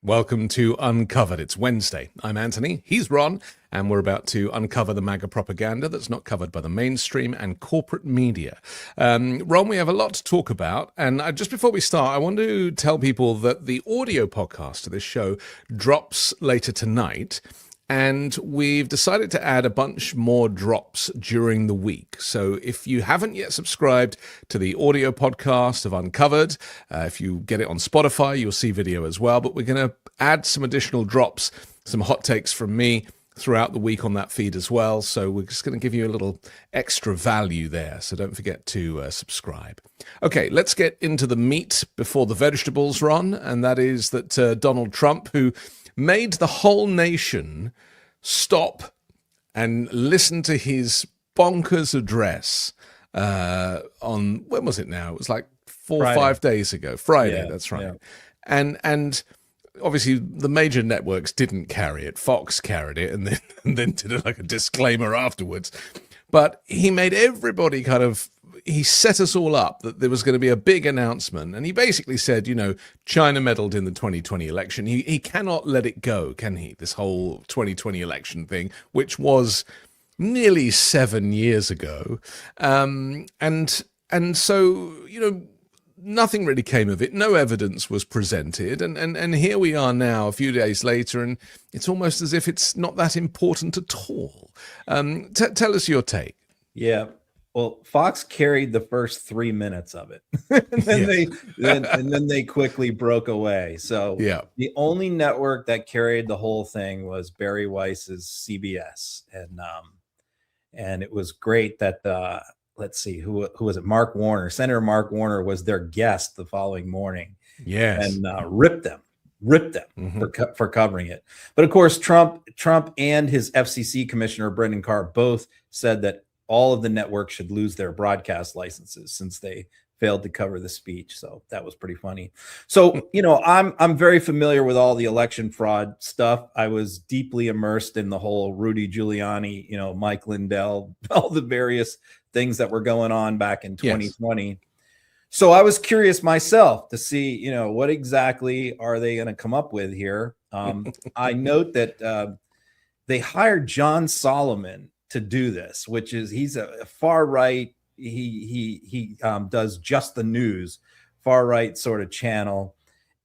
Welcome to Uncovered. It's Wednesday. I'm Anthony, he's Ron, and we're about to uncover the MAGA propaganda that's not covered by the mainstream and corporate media. Ron, we have a lot to talk about, and just before we start, I want to tell people that the audio podcast of this show drops later tonight. And we've decided to add a bunch more drops during the week. So if you haven't yet subscribed to the audio podcast of Uncovered, if you get it on Spotify, you'll see video as well. But we're going to add some additional drops, some hot takes from me throughout the week on that feed as well. So we're just going to give you a little extra value there. So don't forget to subscribe. Okay, let's get into the meat before the vegetables, Ron. And that is that Donald Trump, who made the whole nation stop and listen to his bonkers address on, when was it now? It was like Friday. 5 days ago. Friday, yeah, that's right. Yeah. And obviously the major networks didn't carry it. Fox carried it and then did it like a disclaimer afterwards. But he made everybody he set us all up that there was going to be a big announcement. And he basically said, China meddled in the 2020 election. He cannot let it go, can he? This whole 2020 election thing, which was nearly 7 years ago. And so, nothing really came of it. No evidence was presented. And here we are now, a few days later, and it's almost as if it's not that important at all. Tell us your take. Yeah. Well, Fox carried the first 3 minutes of it, and then they quickly broke away. So the only network that carried the whole thing was Barry Weiss's CBS, and it was great that let's see, who was it? Mark Warner, Senator Mark Warner was their guest the following morning. Yes, and ripped them for covering it. But of course, Trump and his FCC commissioner Brendan Carr both said that all of the networks should lose their broadcast licenses since they failed to cover the speech. So that was pretty funny. So, I'm very familiar with all the election fraud stuff. I was deeply immersed in the whole Rudy Giuliani, Mike Lindell, all the various things that were going on back in 2020. Yes. So I was curious myself to see, what exactly are they going to come up with here? I note that they hired John Solomon to do this, which is he's a far right. He does Just the News, far right sort of channel,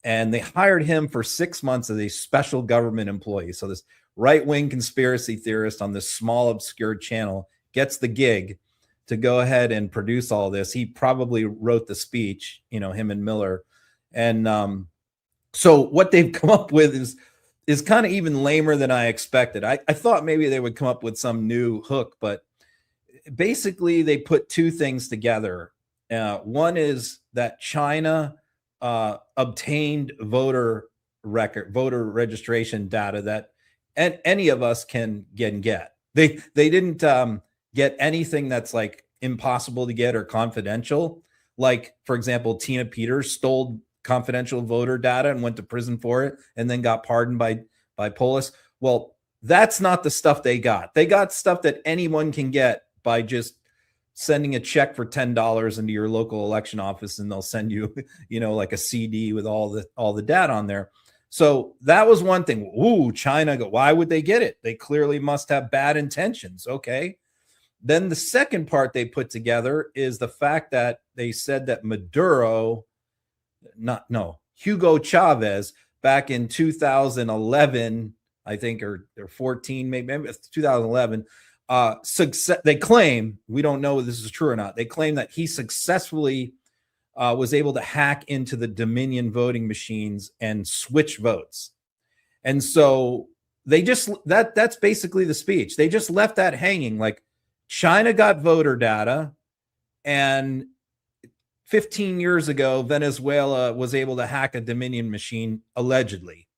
and they hired him for 6 months as a special government employee. So this right wing conspiracy theorist on this small obscure channel gets the gig to go ahead and produce all this. He probably wrote the speech, him and Miller, and so what they've come up with is kind of even lamer than I expected. I thought maybe they would come up with some new hook, but basically they put two things together. One is that China obtained voter registration data that any of us can get. They didn't get anything that's like impossible to get or confidential. Like, for example, Tina Peters stole confidential voter data and went to prison for it and then got pardoned by Polis. Well, that's not the stuff they got. They got stuff that anyone can get by just sending a check for $10 into your local election office, and they'll send you, like a CD with all the data on there. So that was one thing. Ooh, China, why would they get it? They clearly must have bad intentions. Okay. Then the second part they put together is the fact that they said that Hugo Chavez back in 2011, I think, or 14, maybe 2011, they claim, we don't know if this is true or not, they claim that he successfully was able to hack into the Dominion voting machines and switch votes. And so that's basically the speech. They just left that hanging, like China got voter data, and 15 years ago, Venezuela was able to hack a Dominion machine, allegedly.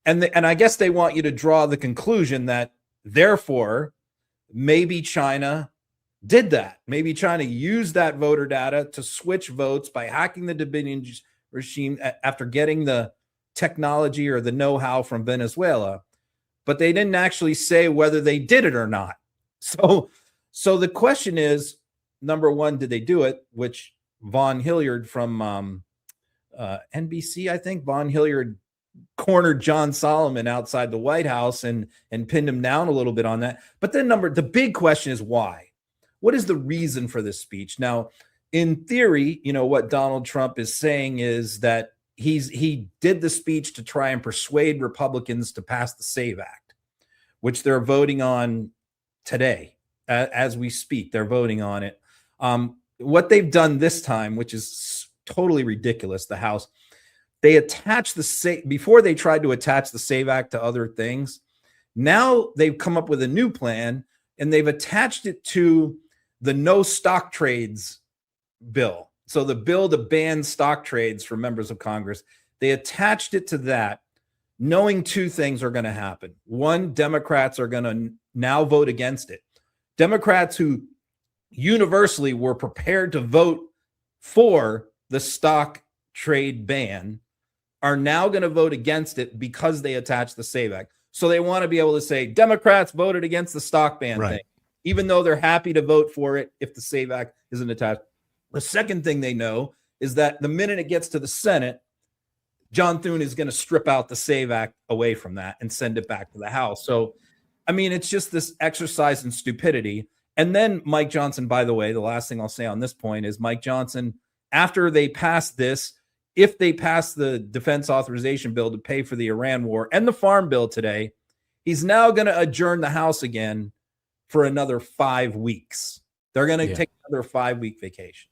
And I guess they want you to draw the conclusion that, therefore, maybe China did that. Maybe China used that voter data to switch votes by hacking the Dominion regime after getting the technology or the know-how from Venezuela. But they didn't actually say whether they did it or not. So the question is, number one, did they do it? Which Vaughn Hilliard from NBC, I think, Vaughn Hilliard cornered John Solomon outside the White House and pinned him down a little bit on that. But then the big question is why? What is the reason for this speech? Now, in theory, what Donald Trump is saying is that he did the speech to try and persuade Republicans to pass the SAVE Act, which they're voting on today. As we speak, they're voting on it. What they've done this time, which is totally ridiculous, the House, they attached before they tried to attach the SAVE Act to other things. Now they've come up with a new plan, and they've attached it to the no stock trades bill. So the bill to ban stock trades for members of Congress, they attached it to that, knowing two things are going to happen. One, Democrats are going to now vote against it. Democrats who universally were prepared to vote for the stock trade ban are now going to vote against it because they attached the SAVE Act. So they want to be able to say Democrats voted against the stock ban thing, even though they're happy to vote for it if the SAVE Act isn't attached. The second thing they know is that the minute it gets to the Senate, John Thune is going to strip out the SAVE Act away from that and send it back to the House. So, I mean, it's just this exercise in stupidity. And then Mike Johnson, by the way, the last thing I'll say on this point is Mike Johnson, after they pass this, if they pass the defense authorization bill to pay for the Iran war and the farm bill today, he's now going to adjourn the House again for another 5 weeks. They're going to take another 5-week vacation.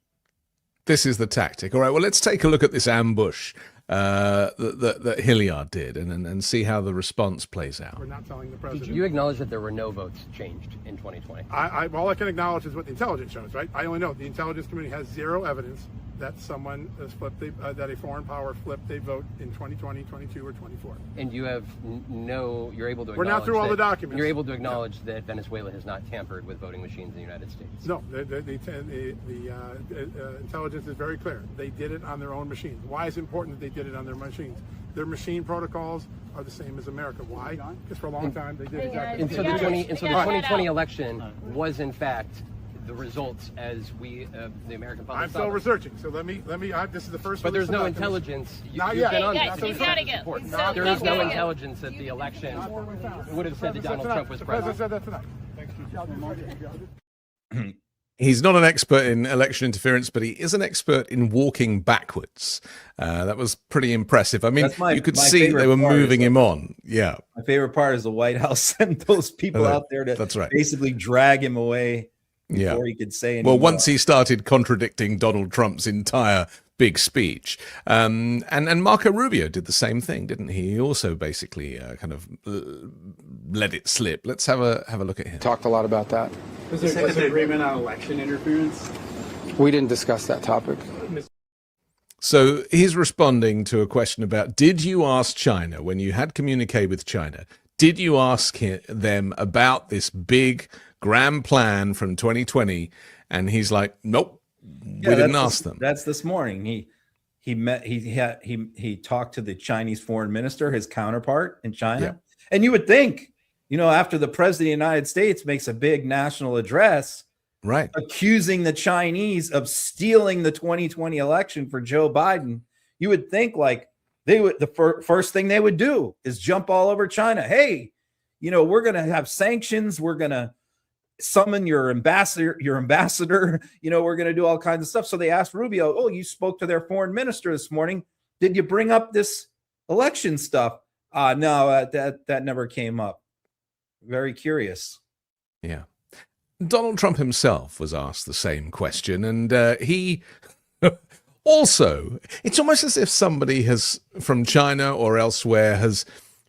This is the tactic. All right, well, let's take a look at this ambush that Hilliard did and see how the response plays out. We're not telling the president. Did you acknowledge that there were no votes changed in 2020? All I can acknowledge is what the intelligence shows, right? I only know the intelligence community has zero evidence that someone has flipped, that a foreign power flipped a vote in 2020, 22, or 24. And you have you're able to acknowledge We're not through all the documents. You're able to acknowledge that Venezuela has not tampered with voting machines in the United States? No, the intelligence is very clear. They did it on their own machines. Why is it important that they did it on their machines? Their machine protocols are the same as America. Why? Because for a long time they did exactly the same. And so the 2020 election was in fact the results as the American public. I'm still researching, so let me. This is the first. But there's no intelligence. Not yet. He's got to go. There is no intelligence that the election would have said that Donald Trump was president. The president said that tonight. He's not an expert in election interference, but he is an expert in walking backwards. That was pretty impressive. I mean, you could see they were moving him on. Yeah. My favorite part is the White House sent those people out there to basically drag him away before he could say anything. Well, once he started contradicting Donald Trump's entire big speech. And Marco Rubio did the same thing, didn't he? He also basically kind of let it slip. Let's have a look at him. Talked a lot about that. Was there disagreement on election interference? We didn't discuss that topic. So he's responding to a question about, did you ask China, when you had communique with China, did you ask them about this big grand plan from 2020? And he's like, nope, we didn't ask them. That's this morning. He talked to the Chinese foreign minister, his counterpart in China. Yeah. And you would think, after the president of the United States makes a big national address, right, accusing the Chinese of stealing the 2020 election for Joe Biden, you would think like the first thing they would do is jump all over China. Hey, we're going to have sanctions. We're going to summon your ambassador, we're going to do all kinds of stuff. So they asked Rubio, oh, you spoke to their foreign minister this morning. Did you bring up this election stuff? No, that never came up. Very curious. Yeah. Donald Trump himself was asked the same question, and he also, it's almost as if somebody has, from China or elsewhere, has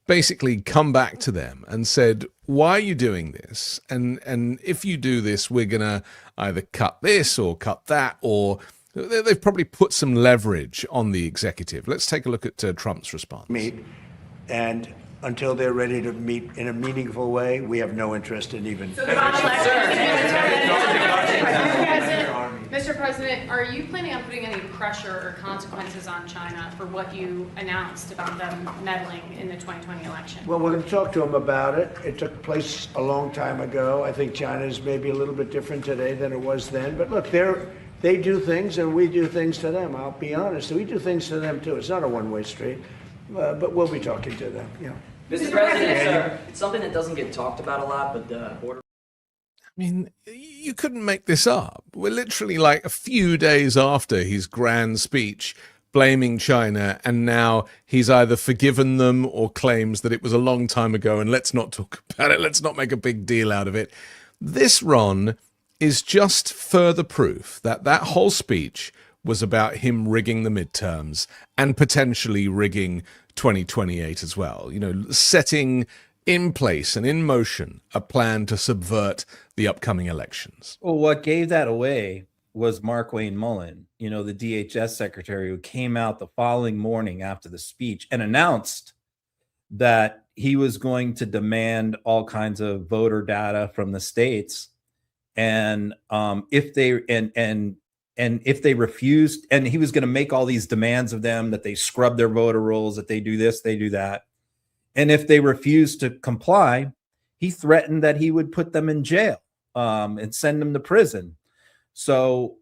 basically come back to them and said, why are you doing this? And if you do this, we're going to either cut this or cut that, or they've probably put some leverage on the executive. Let's take a look at Trump's response. And until they're ready to meet in a meaningful way, we have no interest in even. Mr. President, are you planning on putting any pressure or consequences on China for what you announced about them meddling in the 2020 election? Well, we're going to talk to them about it. It took place a long time ago. I think China is maybe a little bit different today than it was then. But look, they do things and we do things to them. I'll be honest. We do things to them, too. It's not a one-way street. but we'll be talking to them. Mr. President, it's something that doesn't get talked about a lot, but the border. I mean, you couldn't make this up. We're literally like a few days after his grand speech blaming China, and now he's either forgiven them or claims that it was a long time ago and let's not talk about it, let's not make a big deal out of it. This, Ron, is just further proof that that whole speech was about him rigging the midterms and potentially rigging 2028 as well. Setting in place and in motion a plan to subvert the upcoming elections. Well, what gave that away was Markwayne Mullin, the DHS secretary, who came out the following morning after the speech and announced that he was going to demand all kinds of voter data from the states. And if they refused, and he was going to make all these demands of them, that they scrub their voter rolls, that they do this, they do that. And if they refused to comply, he threatened that he would put them in jail and send them to prison. So,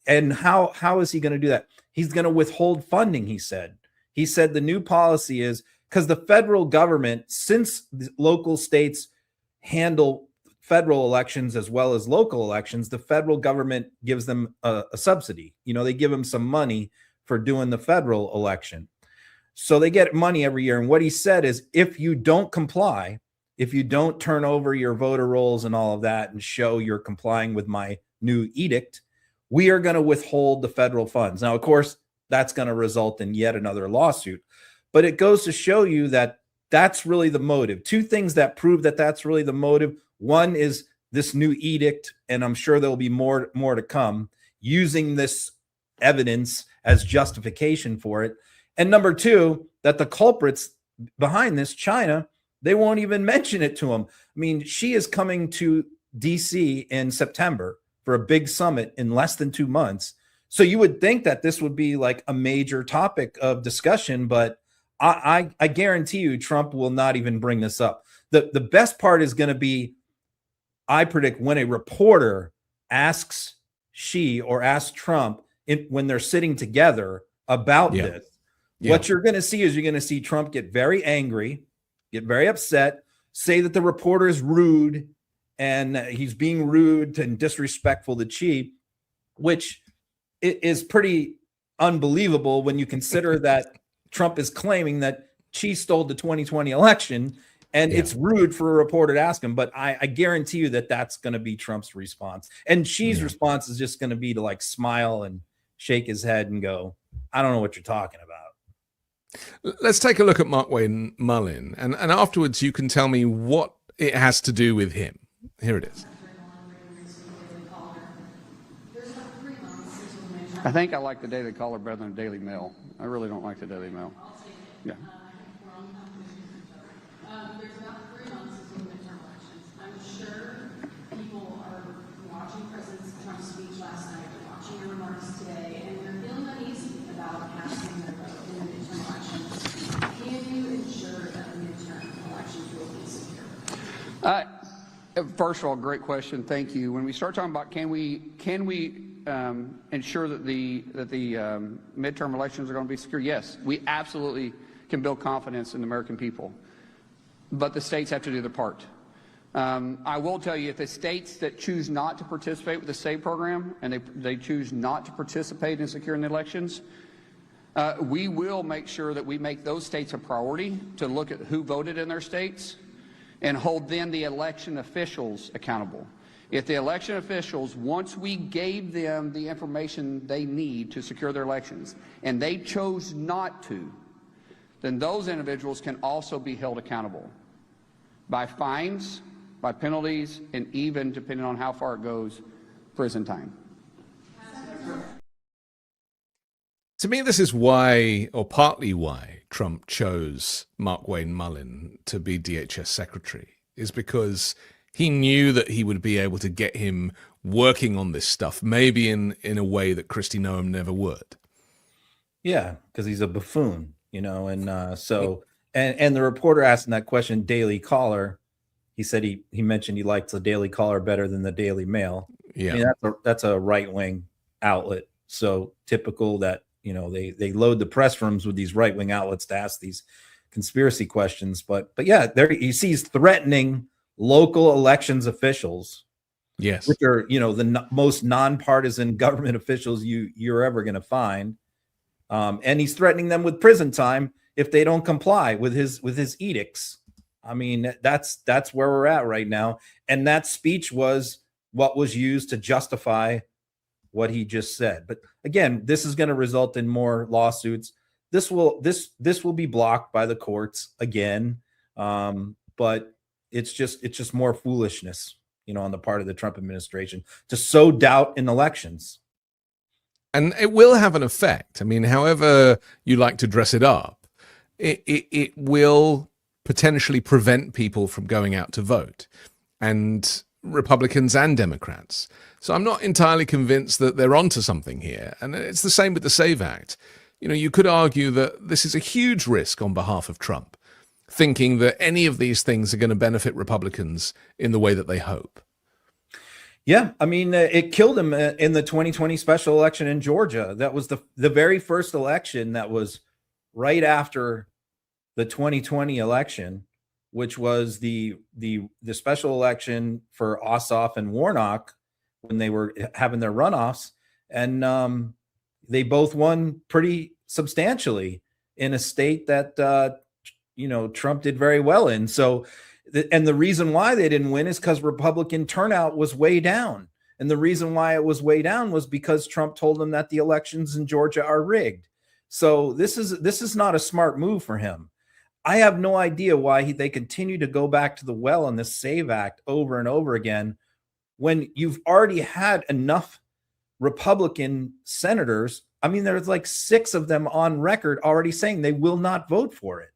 and how is he going to do that? He's going to withhold funding, he said. He said the new policy is because the federal government, since the local states handle federal elections as well as local elections, the federal government gives them a subsidy. They give them some money for doing the federal election. So they get money every year. And what he said is, if you don't comply, if you don't turn over your voter rolls and all of that and show you're complying with my new edict, we are going to withhold the federal funds. Now, of course, that's going to result in yet another lawsuit. But it goes to show you that that's really the motive. Two things that prove that that's really the motive. One is this new edict, and I'm sure there'll be more to come, using this evidence as justification for it. And number two, that the culprits behind this, China, they won't even mention it to him. I mean, she is coming to DC in September for a big summit in less than 2 months. So you would think that this would be like a major topic of discussion, but I guarantee you Trump will not even bring this up. The best part is going to be, I predict, when a reporter asks Trump when they're sitting together about this. What you're going to see is you're going to see Trump get very angry, get very upset, say that the reporter is rude and he's being rude and disrespectful to Xi, which is pretty unbelievable when you consider that Trump is claiming that Xi stole the 2020 election, and it's rude for a reporter to ask him. But I guarantee you that that's going to be Trump's response. And Xi's response is just going to be to like smile and shake his head and go, I don't know what you're talking about. Let's take a look at Markwayne Mullin, and afterwards you can tell me what it has to do with him. Here it is. I think I like the Daily Caller better than the Daily Mail. I really don't like the Daily Mail. Yeah. There's about 3 months until the midterm elections. I'm sure people are watching President Trump's speech last night, watching your remarks today, and they're feeling uneasy about casting their vote in the midterm elections. Can you ensure that the midterm elections will be secure? First of all, great question. Thank you. When we start talking about can we ensure that the midterm elections are going to be secure? Yes, we absolutely can build confidence in the American people, but the states have to do their part. I will tell you, if the states that choose not to participate with the state program and they choose not to participate in securing the elections, we will make sure that we make those states a priority to look at who voted in their states and hold then the election officials accountable. If the election officials, once we gave them the information they need to secure their elections, and they chose not to, then those individuals can also be held accountable by fines, by penalties, and even, depending on how far it goes, prison time. To me, this is why, or partly why, Trump chose Markwayne Mullin to be DHS secretary, is because he knew that he would be able to get him working on this stuff, maybe in a way that Kristi Noem never would. Yeah, because he's a buffoon, and and the reporter asking that question, Daily Caller, he said he mentioned he likes the Daily Caller better than the Daily Mail. Yeah, I mean, that's a right-wing outlet, so typical that they load the press rooms with these right-wing outlets to ask these conspiracy questions. But yeah, there you see he's threatening local elections officials. Yes. Which are, the most nonpartisan government officials you're ever going to find. And he's threatening them with prison time if they don't comply with his edicts. I mean, that's where we're at right now. And that speech was what was used to justify what he just said. But again, this is going to result in more lawsuits. This will be blocked by the courts again. But it's just more foolishness, on the part of the Trump administration to sow doubt in elections. And it will have an effect. I mean, however you like to dress it up, it will potentially prevent people from going out to vote, and Republicans and Democrats. So I'm not entirely convinced that they're onto something here. And it's the same with the SAVE Act. You could argue that this is a huge risk on behalf of Trump, thinking that any of these things are going to benefit Republicans in the way that they hope. Yeah, I mean, it killed him in the 2020 special election in Georgia. That was the very first election that was right after the 2020 election, which was the special election for Ossoff and Warnock when they were having their runoffs. And they both won pretty substantially in a state that Trump did very well in. So, and the reason why they didn't win is because Republican turnout was way down. And the reason why it was way down was because Trump told them that the elections in Georgia are rigged. So this is not a smart move for him. I have no idea why they continue to go back to the well on this SAVE Act over and over again, when you've already had enough Republican senators. I mean, there's like 6 of them on record already saying they will not vote for it.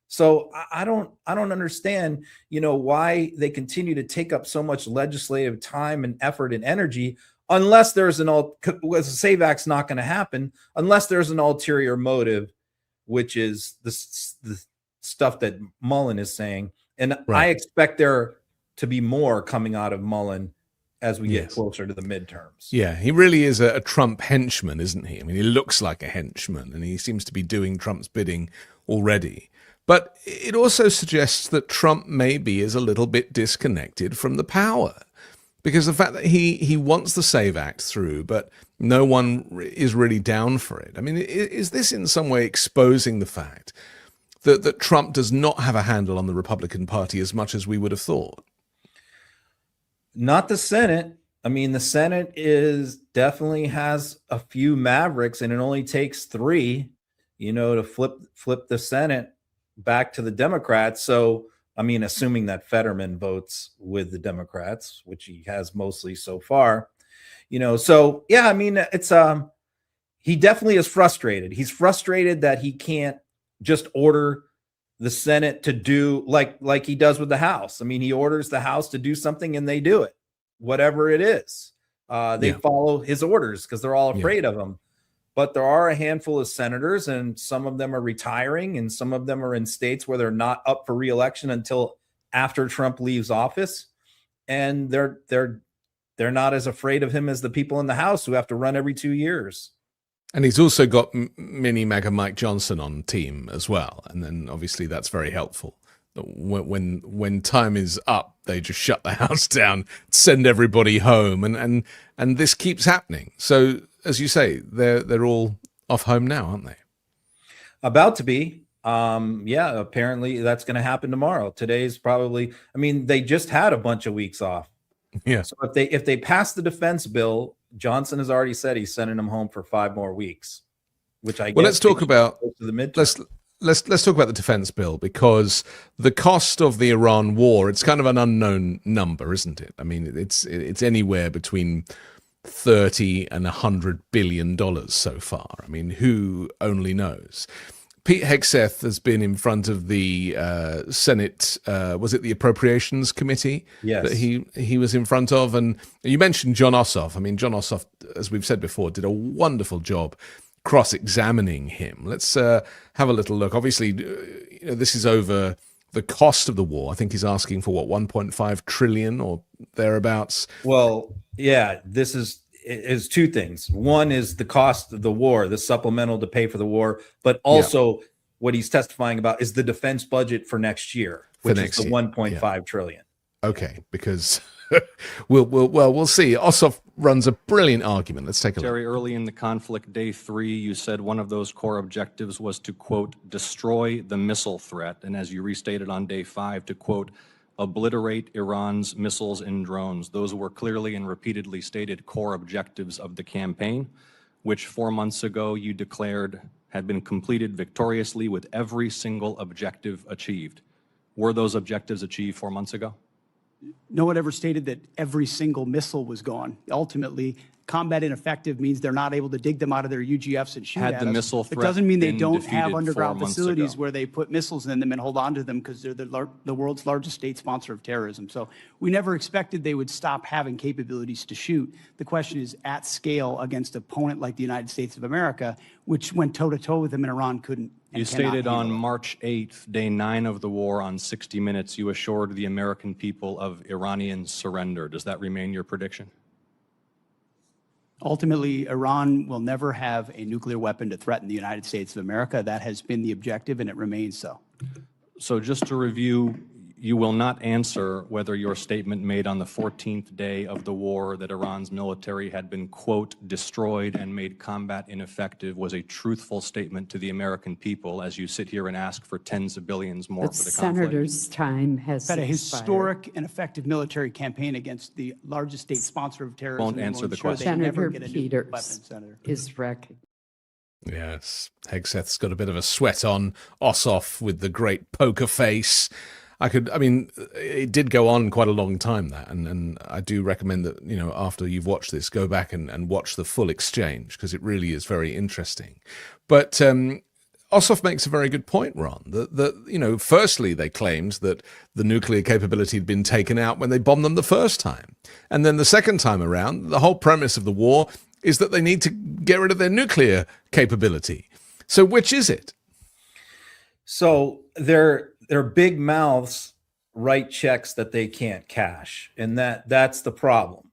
So I don't understand, why they continue to take up so much legislative time and effort and energy, unless there's the SAVE Act's not going to happen unless there's an ulterior motive, which is the stuff that Mullin is saying. And right. I expect there to be more coming out of Mullin as we get closer to the midterms. Yeah, he really is a Trump henchman, isn't he? I mean, he looks like a henchman, and he seems to be doing Trump's bidding already. But it also suggests that Trump maybe is a little bit disconnected from the power, because the fact that he wants the SAVE Act through, but no one is really down for it. I mean, is this in some way exposing the fact that Trump does not have a handle on the Republican Party as much as we would have thought? Not the Senate. I mean, the Senate definitely has a few mavericks, and it only takes 3, to flip the Senate back to the Democrats. So, I mean, assuming that Fetterman votes with the Democrats, which he has mostly so far, so yeah, I mean, it's, he definitely is frustrated. He's frustrated that he can't just order the Senate to do like he does with the House. I mean, he orders the House to do something and they do it, whatever it is. They follow his orders because they're all afraid of him. But there are a handful of senators, and some of them are retiring, and some of them are in states where they're not up for re-election until after Trump leaves office. And they're not as afraid of him as the people in the House who have to run every 2 years. And he's also got mini MAGA Mike Johnson on team as well. And then obviously that's very helpful. When time is up, they just shut the House down, send everybody home, and this keeps happening. So, as you say, they're all off home now, aren't they? About to be. Yeah, apparently that's going to happen tomorrow. Today's probably, I mean, they just had a bunch of weeks off. Yeah. So if they pass the defense bill, Johnson has already said he's sending them home for 5 more weeks, which I guess. Well, let's talk about the midterm. Let's talk about the defense bill, because the cost of the Iran war, it's kind of an unknown number, isn't it? I mean, it's anywhere between 30 and 100 billion dollars so far. I mean, who only knows? Pete Hegseth has been in front of the Senate, was it the Appropriations Committee? Yes. That he was in front of. And you mentioned John Ossoff. I mean, John Ossoff, as we've said before, did a wonderful job cross-examining him. Let's have a little look. Obviously, this is over the cost of the war. I think he's asking for, what, 1.5 trillion or thereabouts? Well, yeah, this is is two things. One is the cost of the war, the supplemental to pay for the war, but also what he's testifying about is the defense budget for next year, which is the 1.5 trillion. Okay, because we'll see. Ossoff runs a brilliant argument. Let's take a look. Terry, early in the conflict, day 3, you said one of those core objectives was to, quote, destroy the missile threat. And as you restated on day 5, to, quote, obliterate Iran's missiles and drones. Those were clearly and repeatedly stated core objectives of the campaign, which 4 months ago you declared had been completed victoriously with every single objective achieved. Were those objectives achieved 4 months ago? No one ever stated that every single missile was gone. Ultimately, combat ineffective means they're not able to dig them out of their UGFs and shoot Had at the us. missile It threat doesn't mean they been don't defeated have 4 underground months facilities ago? where they put missiles in them and hold on to them because they're the world's largest state sponsor of terrorism. So we never expected they would stop having capabilities to shoot. The question is at scale against an opponent like the United States of America, which went toe-to-toe with them and Iran couldn't. You stated on March 8th, day 9 of the war, on 60 Minutes, you assured the American people of Iranian surrender. Does that remain your prediction? Ultimately, Iran will never have a nuclear weapon to threaten the United States of America. That has been the objective, and it remains so. So just to review, you will not answer whether your statement made on the 14th day of the war that Iran's military had been, quote, destroyed and made combat ineffective was a truthful statement to the American people as you sit here and ask for tens of billions more for the conflict. Senator's time has Had a expired. historic and effective military campaign against the largest state sponsor of terrorism. Won't and answer will the ensure they question. never Senator get a nuclear weapon, Peters Senator. is recognized. Yes, Hegseth's got a bit of a sweat on Ossoff with the great poker face. It did go on quite a long time, that, and I do recommend that, after you've watched this, go back and watch the full exchange, because it really is very interesting. But Ossoff makes a very good point, Ron, that firstly, they claimed that the nuclear capability had been taken out when they bombed them the first time. And then the second time around, the whole premise of the war is that they need to get rid of their nuclear capability. So which is it? So their big mouths write checks that they can't cash, and that's the problem.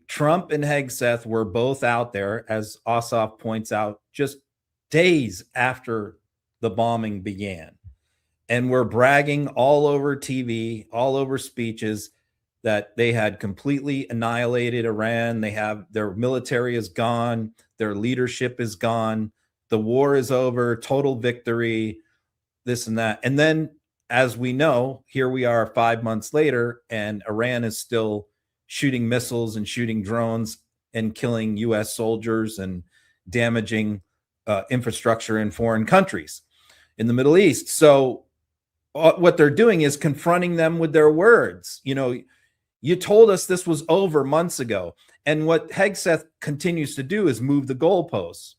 Trump and Hegseth were both out there, as Ossoff points out, just days after the bombing began, and were bragging all over TV, all over speeches, that they had completely annihilated Iran. Their military is gone, their leadership is gone, the war is over, total victory, this and that. And then, as we know, here we are 5 months later, and Iran is still shooting missiles and shooting drones and killing U.S. soldiers and damaging infrastructure in foreign countries in the Middle East. So what they're doing is confronting them with their words. You told us this was over months ago. And what Hegseth continues to do is move the goalposts.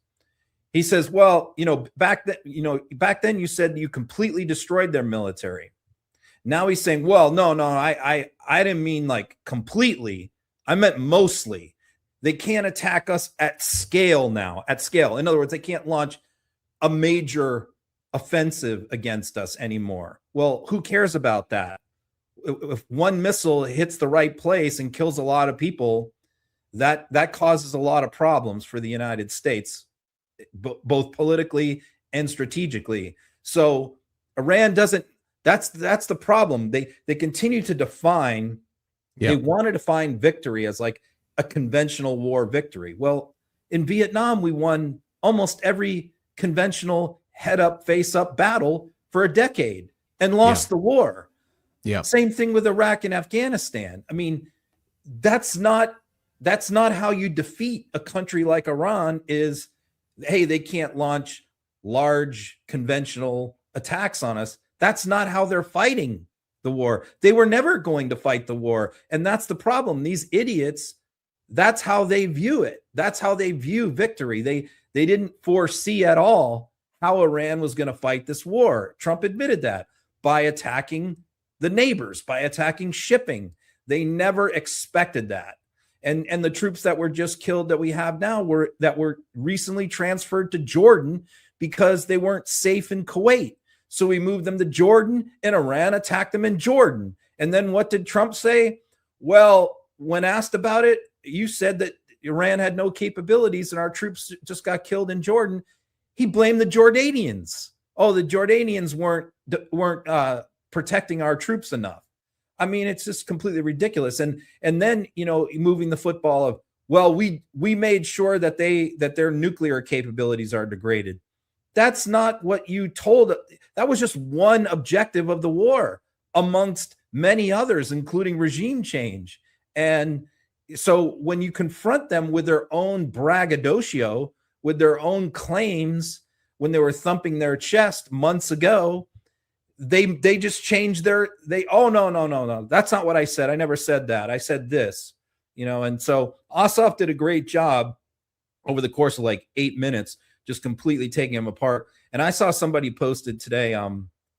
He says, well, back then you said you completely destroyed their military. Now he's saying, well, no, I didn't mean like completely. I meant mostly. They can't attack us at scale now, at scale. In other words, they can't launch a major offensive against us anymore. Well, who cares about that? If one missile hits the right place and kills a lot of people, that causes a lot of problems for the United States, both politically and strategically. So Iran doesn't, that's the problem. They continue to define, they want to define victory as like a conventional war victory. Well, in Vietnam, we won almost every conventional head up, face up battle for a decade and lost the war. Yeah. Same thing with Iraq and Afghanistan. I mean, that's not how you defeat a country like Iran is, hey, they can't launch large conventional attacks on us. That's not how they're fighting the war. They were never going to fight the war. And that's the problem. These idiots, that's how they view it. That's how they view victory. They didn't foresee at all how Iran was going to fight this war. Trump admitted that by attacking the neighbors, by attacking shipping. They never expected that. And the troops that were just killed that we have now were recently transferred to Jordan because they weren't safe in Kuwait. So we moved them to Jordan, and Iran attacked them in Jordan. And then what did Trump say? Well, when asked about it, you said that Iran had no capabilities and our troops just got killed in Jordan, he blamed the Jordanians. Oh, the Jordanians weren't protecting our troops enough. I mean, it's just completely ridiculous. And then, moving the football of, well, we made sure that their nuclear capabilities are degraded. That's not what you told. That was just one objective of the war amongst many others, including regime change. And so when you confront them with their own braggadocio, with their own claims, when they were thumping their chest months ago, they just changed oh, no. That's not what I said. I never said that. I said this, and so Ossoff did a great job over the course of like 8 minutes, just completely taking him apart. And I saw somebody posted today,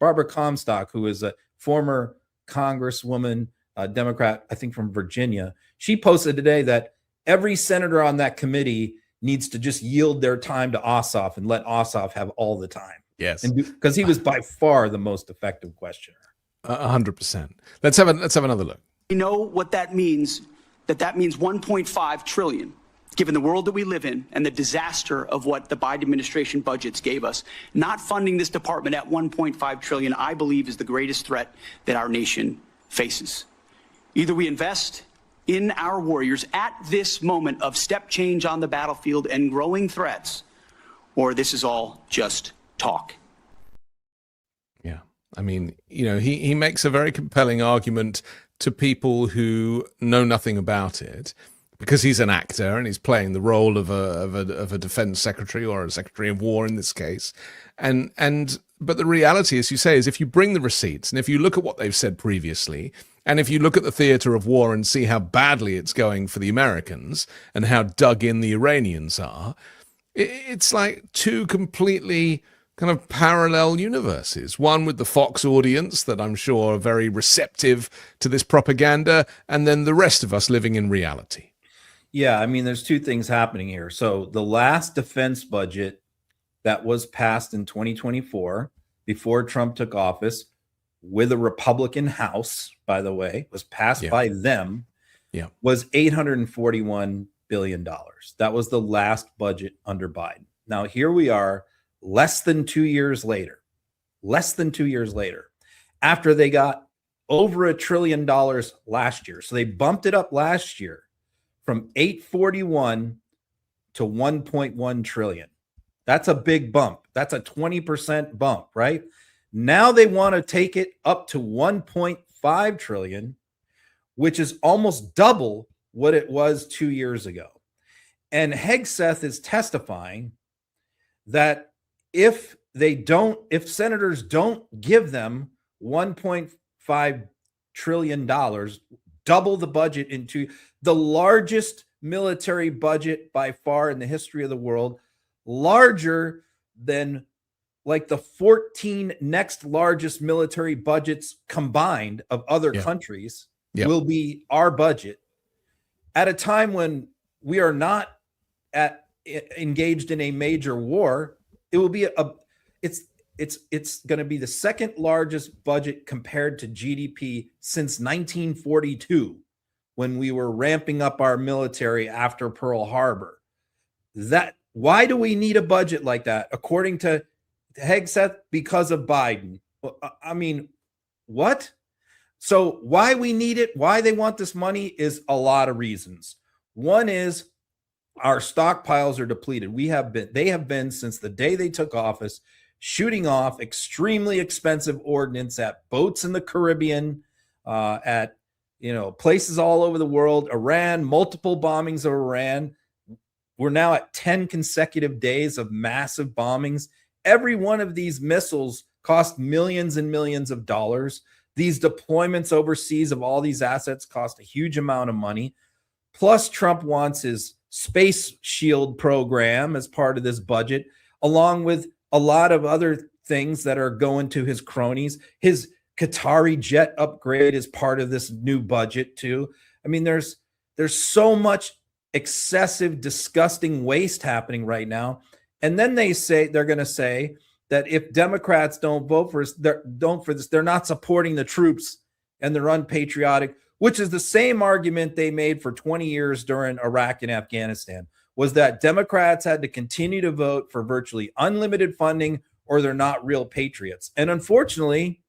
Barbara Comstock, who is a former congresswoman, Democrat, I think from Virginia. She posted today that every senator on that committee needs to just yield their time to Ossoff and let Ossoff have all the time. Yes, because he was by far the most effective questioner. 100%. Let's have another look. We know what that means. That means 1.5 trillion. Given the world that we live in and the disaster of what the Biden administration budgets gave us, not funding this department at 1.5 trillion, I believe, is the greatest threat that our nation faces. Either we invest in our warriors at this moment of step change on the battlefield and growing threats, or this is all just talk. Yeah. I mean, he makes a very compelling argument to people who know nothing about it, because he's an actor and he's playing the role of a defense secretary or a secretary of war in this case. But the reality, as you say, is if you bring the receipts and if you look at what they've said previously, and if you look at the theater of war and see how badly it's going for the Americans and how dug in the Iranians are, it's like two completely kind of parallel universes. One with the Fox audience that I'm sure are very receptive to this propaganda, and then the rest of us living in reality. Yeah, I mean, there's two things happening here. So the last defense budget that was passed in 2024, before Trump took office, with a Republican House, by the way, was passed by them, was $841 billion. That was the last budget under Biden. Now, here we are, less than 2 years later, after they got over $1 trillion last year. So they bumped it up last year from 841 to 1.1 trillion. That's a big bump. That's a 20% bump, right? Now they want to take it up to 1.5 trillion, which is almost double what it was 2 years ago. And Hegseth is testifying that if senators don't give them $1.5 trillion, double the budget into the largest military budget by far in the history of the world, larger than like the 14 next largest military budgets combined of other countries, will be our budget at a time when we are not engaged in a major war. It will be it's going to be the second largest budget compared to GDP since 1942, when we were ramping up our military after Pearl Harbor. Why do we need a budget like that? According to Hegseth, because of Biden. I mean, what? So why we need it, why they want this money is a lot of reasons. One is our stockpiles are depleted. They have been since the day they took office, shooting off extremely expensive ordnance at boats in the Caribbean, at places all over the world, Iran, multiple bombings of Iran. We're now at 10 consecutive days of massive bombings. Every one of these missiles cost millions and millions of dollars. These deployments overseas of all these assets cost a huge amount of money. Plus, Trump wants his space shield program as part of this budget, along with a lot of other things that are going to his cronies. His Qatari jet upgrade is part of this new budget too. I mean, there's so much excessive, disgusting waste happening right now. And then they're going to say that if Democrats don't vote for us, they're not supporting the troops and they're unpatriotic. which is the same argument they made for 20 years during Iraq and Afghanistan, was that Democrats had to continue to vote for virtually unlimited funding or they're not real patriots. And unfortunately,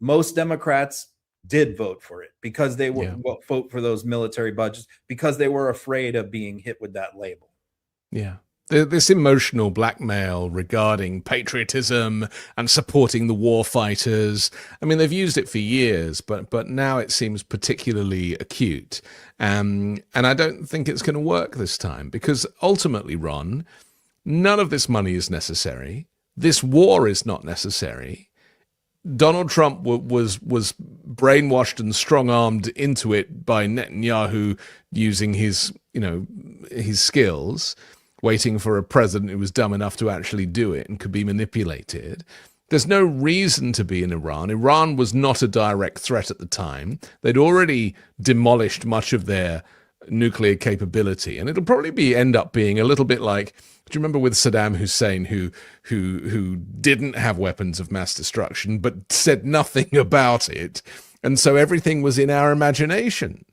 most Democrats did vote for it because they would vote for those military budgets because they were afraid of being hit with that label. Yeah. This emotional blackmail regarding patriotism and supporting the war fighters. I mean, they've used it for years, but now it seems particularly acute. And I don't think it's going to work this time because ultimately, Ron, none of this money is necessary. This war is not necessary. Donald Trump was brainwashed and strong-armed into it by Netanyahu using his skills, waiting for a president who was dumb enough to actually do it and could be manipulated. There's no reason to be in Iran. Iran was not a direct threat at the time. They'd already demolished much of their nuclear capability, and it'll probably end up being a little bit like, do you remember with Saddam Hussein, who didn't have weapons of mass destruction but said nothing about it, and so everything was in our imagination.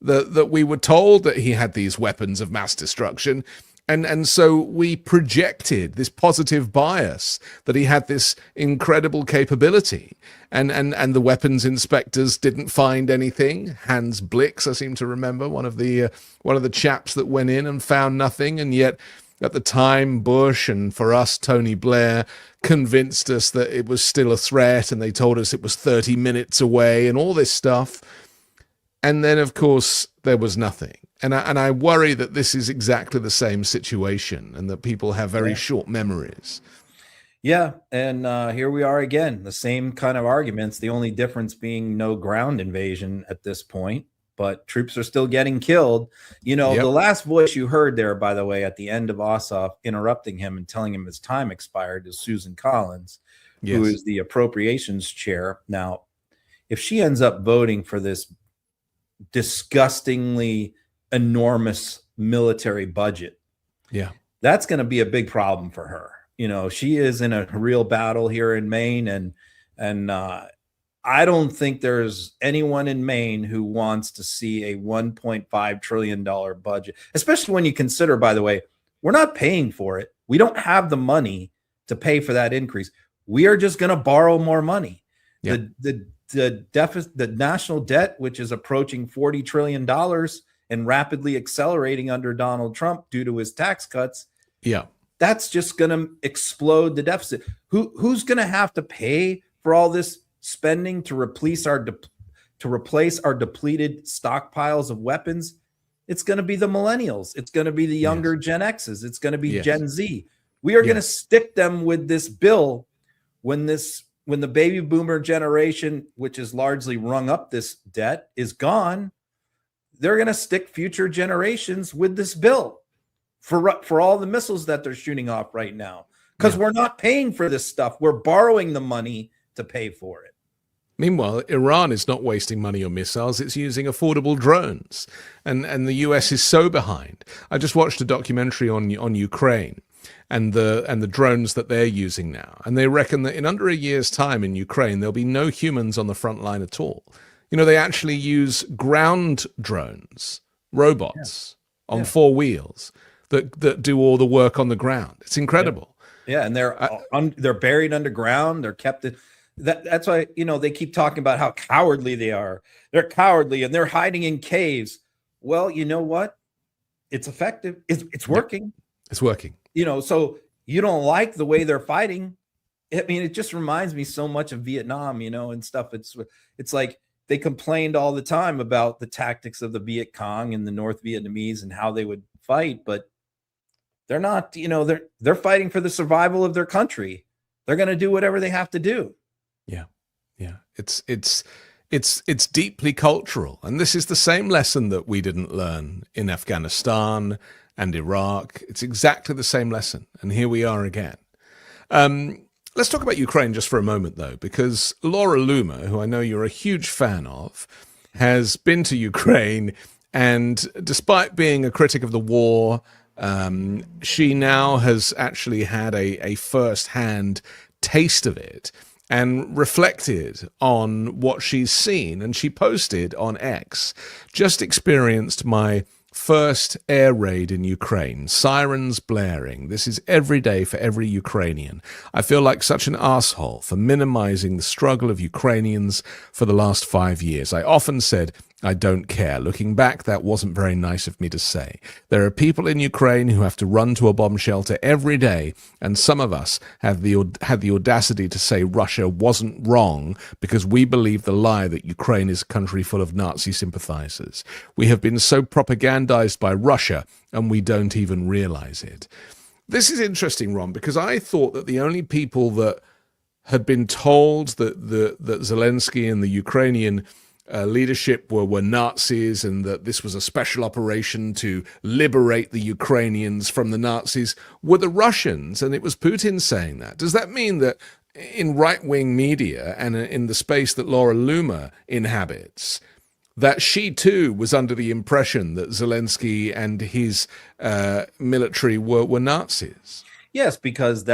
That we were told that he had these weapons of mass destruction, and so we projected this positive bias that he had this incredible capability, and the weapons inspectors didn't find anything. Hans Blix, I seem to remember, one of the chaps that went in and found nothing, and yet at the time, Bush and for us, Tony Blair convinced us that it was still a threat, and they told us it was 30 minutes away and all this stuff. And then, of course, there was nothing. And I worry that this is exactly the same situation and that people have very short memories. Yeah, and here we are again, the same kind of arguments, the only difference being no ground invasion at this point. But troops are still getting killed. The last voice you heard there, by the way, at the end of Ossoff interrupting him and telling him his time expired is Susan Collins, who is the appropriations chair. Now, if she ends up voting for this disgustingly enormous military budget, that's going to be a big problem for her. She is in a real battle here in Maine, and I don't think there's anyone in Maine who wants to see a $1.5 trillion budget, especially when you consider, by the way, we're not paying for it. We don't have the money to pay for that increase. We are just going to borrow more money. The deficit, the national debt, which is approaching $40 trillion and rapidly accelerating under Donald Trump due to his tax cuts. That's just going to explode the deficit. Who's going to have to pay for all this spending to replace our depleted stockpiles of weapons? It's going to be the millennials. It's going to be the younger Gen X's. It's going to be Gen Z. We are going to stick them with this bill when the baby boomer generation, which has largely rung up this debt, is gone. They're going to stick future generations with this bill for all the missiles that they're shooting off right now, because we're not paying for this stuff. We're borrowing the money to pay for it. Meanwhile, Iran is not wasting money on missiles. It's using affordable drones. And the US is so behind. I just watched a documentary on Ukraine and the drones that they're using now. And they reckon that in under a year's time in Ukraine, there'll be no humans on the front line at all. They actually use ground drones, robots on four wheels that do all the work on the ground. It's incredible. And they're buried underground. They're kept in. That's why, they keep talking about how cowardly they are. They're cowardly and they're hiding in caves. Well, you know what? It's effective. It's working. It's working. So you don't like the way they're fighting. I mean, it just reminds me so much of Vietnam, and stuff. It's like they complained all the time about the tactics of the Viet Cong and the North Vietnamese and how they would fight, but they're not, they're fighting for the survival of their country. They're going to do whatever they have to do. Yeah. It's deeply cultural. And this is the same lesson that we didn't learn in Afghanistan and Iraq. It's exactly the same lesson. And here we are again. Let's talk about Ukraine just for a moment, though, because Laura Loomer, who I know you're a huge fan of, has been to Ukraine. And despite being a critic of the war, she now has actually had a first-hand taste of it. and reflected on what she's seen. And she posted on X, just experienced my first air raid in Ukraine, sirens blaring. This is every day for every Ukrainian. I feel like such an asshole for minimizing the struggle of Ukrainians for the last 5 years. I often said, I don't care. Looking back, that wasn't very nice of me to say. There are people in Ukraine who have to run to a bomb shelter every day, and some of us had the audacity to say Russia wasn't wrong because we believe the lie that Ukraine is a country full of Nazi sympathizers. We have been so propagandized by Russia, and we don't even realize it. This is interesting, Ron, because I thought that the only people that had been told that Zelensky and the Ukrainian leadership were Nazis and that this was a special operation to liberate the Ukrainians from the Nazis were the Russians, and it was Putin saying that. Does that mean that in right-wing media and in the space that Laura Loomer inhabits, that she too was under the impression that Zelensky and his military were Nazis? Yes, because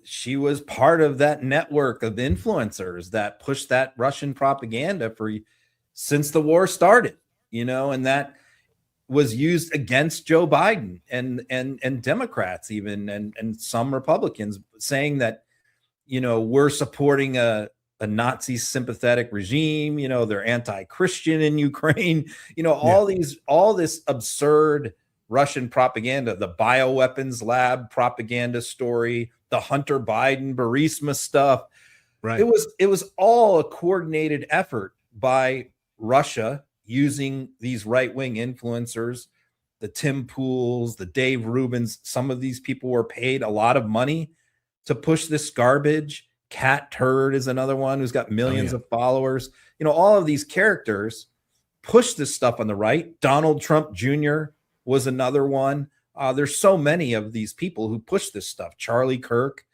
she was part of that network of influencers that pushed that Russian propaganda since the war started, and that was used against Joe Biden and Democrats even, and some Republicans, saying that, we're supporting a Nazi sympathetic regime, they're anti-Christian in Ukraine, all this absurd Russian propaganda, the bioweapons lab propaganda story, the Hunter Biden Burisma stuff. Right. It was all a coordinated effort by Russia using these right-wing influencers, the Tim Pools, the Dave Rubins. Some of these people were paid a lot of money to push this garbage. Cat Turd is another one who's got millions of followers. All of these characters push this stuff on the right. Donald Trump Jr. was another one. There's so many of these people who push this stuff. Charlie Kirk.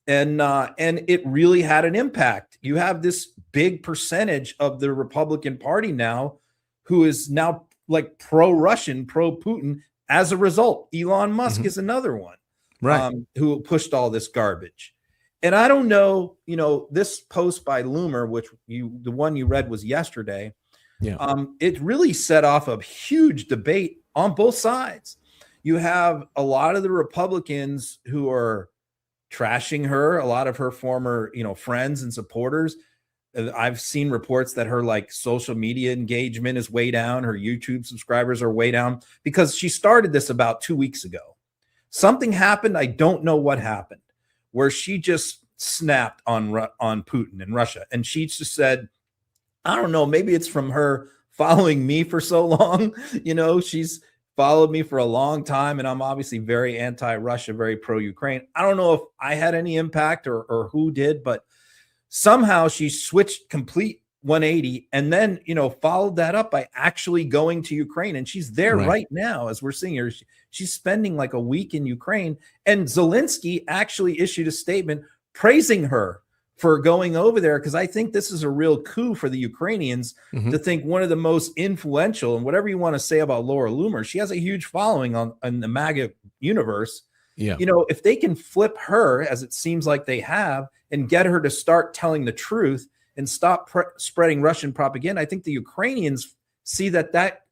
And it really had an impact. You have this big percentage of the Republican Party now who is now like pro-Russian, pro-Putin as a result. Elon Musk is another one, right, who pushed all this garbage. And I don't know, this post by Loomer, which the one you read was yesterday. Yeah. It really set off a huge debate on both sides. You have a lot of the Republicans who are trashing her, a lot of her former, friends and supporters. I've seen reports that her social media engagement is way down. Her YouTube subscribers are way down because she started this about 2 weeks ago. Something happened. I don't know what happened, where she just snapped on Putin and Russia. And she just said, I don't know, maybe it's from her following me for so long. She's followed me for a long time, and I'm obviously very anti-Russia, very pro-Ukraine. I don't know if I had any impact or who did, but somehow she switched complete 180 and then, followed that up by actually going to Ukraine. And she's there right now as we're seeing her. She's spending like a week in Ukraine. And Zelensky actually issued a statement praising her for going over there, because I think this is a real coup for the Ukrainians to think one of the most influential, and whatever you want to say about Laura Loomer, she has a huge following on the MAGA universe. Yeah. If they can flip her, as it seems like they have, and get her to start telling the truth and stop spreading Russian propaganda, I think the Ukrainians see that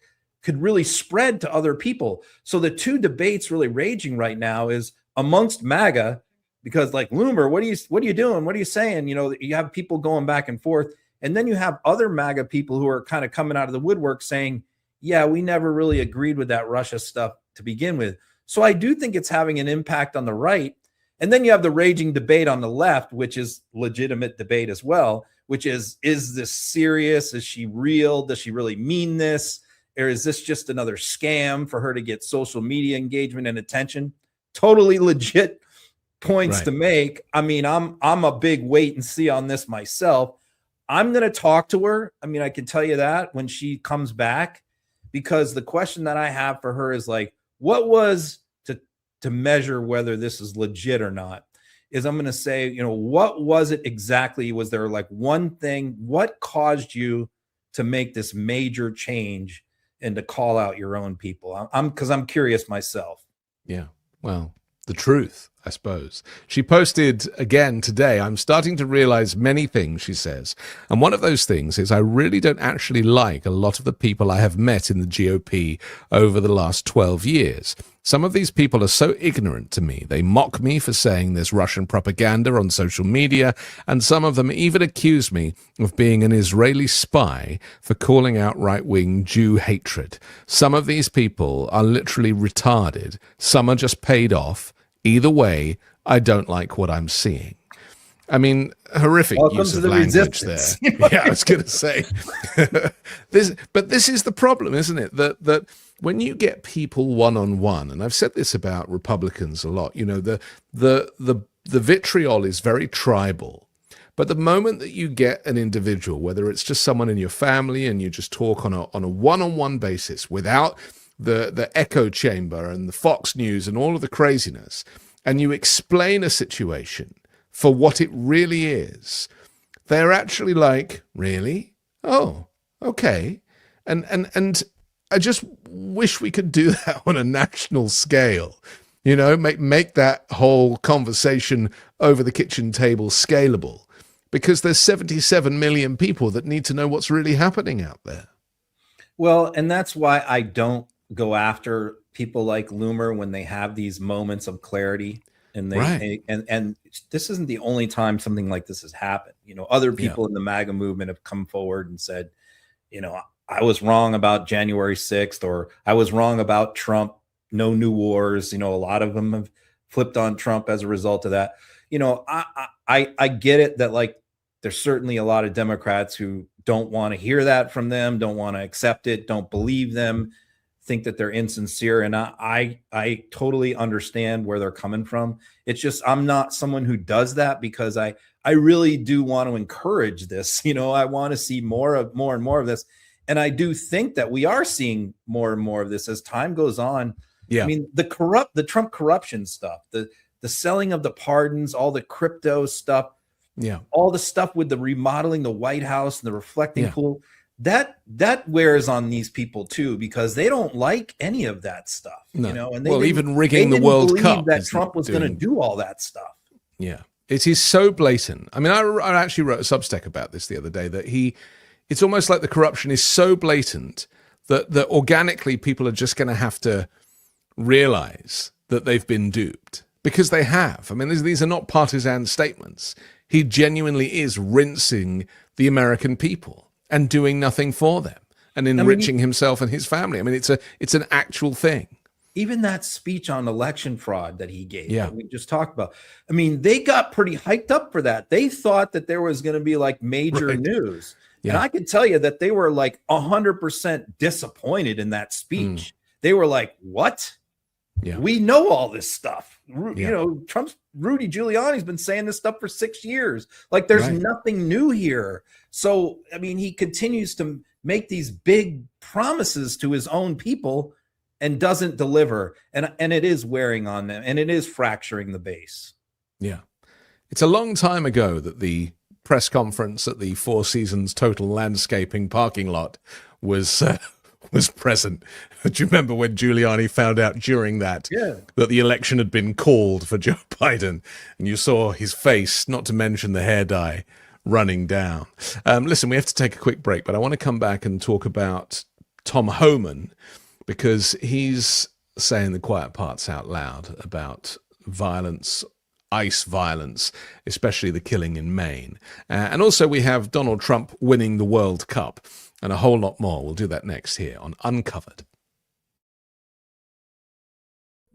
could really spread to other people. So the two debates really raging right now is amongst MAGA, because like Loomer, what are you doing? What are you saying? You have people going back and forth. And then you have other MAGA people who are kind of coming out of the woodwork saying, yeah, we never really agreed with that Russia stuff to begin with. So I do think it's having an impact on the right. And then you have the raging debate on the left, which is legitimate debate as well, which is this serious? Is she real? Does she really mean this? Or is this just another scam for her to get social media engagement and attention? Totally legit points to make. I mean, I'm a big wait and see on this myself. I'm going to talk to her. I mean, I can tell you that when she comes back, because the question that I have for her is like, what was to measure whether this is legit or not, is I'm going to say, what was it exactly? Was there like one thing? What caused you to make this major change and to call out your own people? Because I'm curious myself. Yeah. Well, the truth. I suppose. She posted again today, I'm starting to realize many things, she says. And one of those things is I really don't actually like a lot of the people I have met in the GOP over the last 12 years. Some of these people are so ignorant to me. They mock me for saying there's Russian propaganda on social media, and some of them even accuse me of being an Israeli spy for calling out right-wing Jew hatred. Some of these people are literally retarded. Some are just paid off. Either way, I don't like what I'm seeing. I mean, horrific use of language there. Yeah, I was going to say. But this is the problem, isn't it? That when you get people one-on-one, and I've said this about Republicans a lot, you know, the vitriol is very tribal. But the moment that you get an individual, whether it's just someone in your family and you just talk on a one-on-one basis without the echo chamber and the Fox News and all of the craziness, and you explain a situation for what it really is, they're actually like, really? Oh, okay. And I just wish we could do that on a national scale. You know, make that whole conversation over the kitchen table scalable, because there's 77 million people that need to know what's really happening out there. Well, and that's why I don't go after people like Loomer when they have these moments of clarity, and and this isn't the only time something like this has happened. You know, other people in the MAGA movement have come forward and said, you know, I was wrong about January 6th, or I was wrong about Trump, no new wars. You know, a lot of them have flipped on Trump as a result of that. You know, I get it that, like, there's certainly a lot of Democrats who don't want to hear that from them, don't want to accept it, don't believe them, think that they're insincere. And I totally understand where they're coming from. It's just, I'm not someone who does that, because I really do want to encourage this. You know, I want to see more and more of this. And I do think that we are seeing more and more of this as time goes on. Yeah. I mean, the Trump corruption stuff, the selling of the pardons, all the crypto stuff, all the stuff with the remodeling the White House and the reflecting pool, that wears on these people too, because they don't like any of that stuff. No. You know, and even rigging the World Cup, that Trump was going to do all that stuff. Yeah, it is so blatant. I mean, I actually wrote a Substack about this the other day, that it's almost like the corruption is so blatant that organically people are just going to have to realize that they've been duped, because they have. I mean, these are not partisan statements. He genuinely is rinsing the American people and doing nothing for them and enriching himself and his family. I mean, it's an actual thing. Even that speech on election fraud that he gave, that we just talked about. I mean, they got pretty hyped up for that. They thought that there was going to be like major news. Yeah. And I can tell you that they were like 100% disappointed in that speech. They were like, what? Yeah. We know all this stuff. You know, Rudy Giuliani's been saying this stuff for 6 years. Like, there's nothing new here. So, I mean, he continues to make these big promises to his own people and doesn't deliver. And it is wearing on them, and it is fracturing the base. Yeah. It's a long time ago that the press conference at the Four Seasons Total Landscaping parking lot was present. Do you remember when Giuliani found out during that that the election had been called for Joe Biden, and you saw his face, not to mention the hair dye, running down? Listen, we have to take a quick break, but I want to come back and talk about Tom Homan, because he's saying the quiet parts out loud about violence, ICE violence, especially the killing in Maine. And also we have Donald Trump winning the World Cup and a whole lot more. We'll do that next here on Uncovered.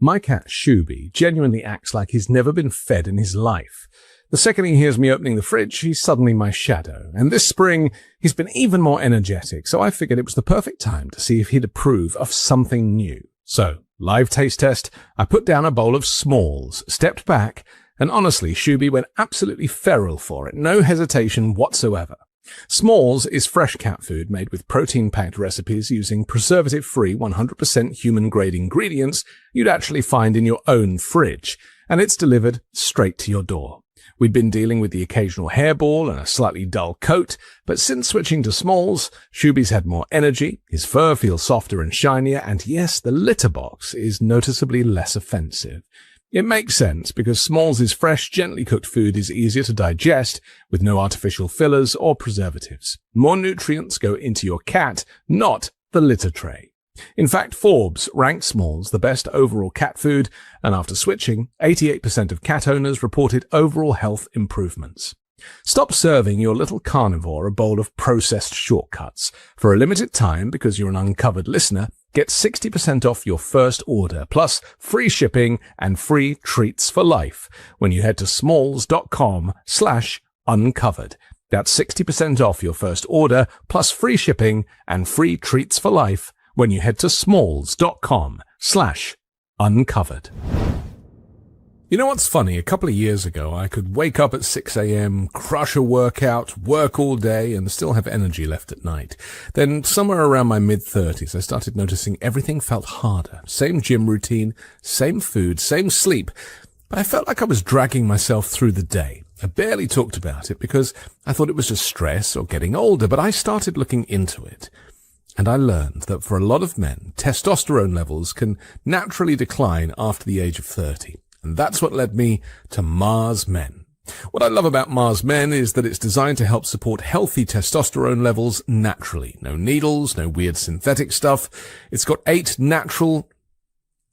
My cat Shuby genuinely acts like he's never been fed in his life. The second he hears me opening the fridge, he's suddenly my shadow. And this spring, he's been even more energetic, so I figured it was the perfect time to see if he'd approve of something new. So, live taste test, I put down a bowl of Smalls, stepped back, and honestly, Shuby went absolutely feral for it, no hesitation whatsoever. Smalls is fresh cat food made with protein-packed recipes using preservative-free 100% human-grade ingredients you'd actually find in your own fridge, and it's delivered straight to your door. We'd been dealing with the occasional hairball and a slightly dull coat, but since switching to Smalls, Shuby's had more energy, his fur feels softer and shinier, and yes, the litter box is noticeably less offensive. It makes sense because Smalls' fresh, gently cooked food is easier to digest with no artificial fillers or preservatives. More nutrients go into your cat, not the litter tray. In fact, Forbes ranked Smalls the best overall cat food, and after switching, 88% of cat owners reported overall health improvements. Stop serving your little carnivore a bowl of processed shortcuts. For a limited time, because you're an uncovered listener, get 60% off your first order, plus free shipping and free treats for life when you head to smalls.com/uncovered. That's 60% off your first order, plus free shipping and free treats for life when you head to smalls.com/uncovered. You know what's funny? A couple of years ago, I could wake up at 6 a.m., crush a workout, work all day, and still have energy left at night. Then somewhere around my mid-30s, I started noticing everything felt harder. Same gym routine, same food, same sleep. But I felt like I was dragging myself through the day. I barely talked about it because I thought it was just stress or getting older, but I started looking into it. And I learned that for a lot of men, testosterone levels can naturally decline after the age of 30. And that's what led me to Mars Men. What I love about Mars Men is that it's designed to help support healthy testosterone levels naturally. No needles, no weird synthetic stuff. It's got eight natural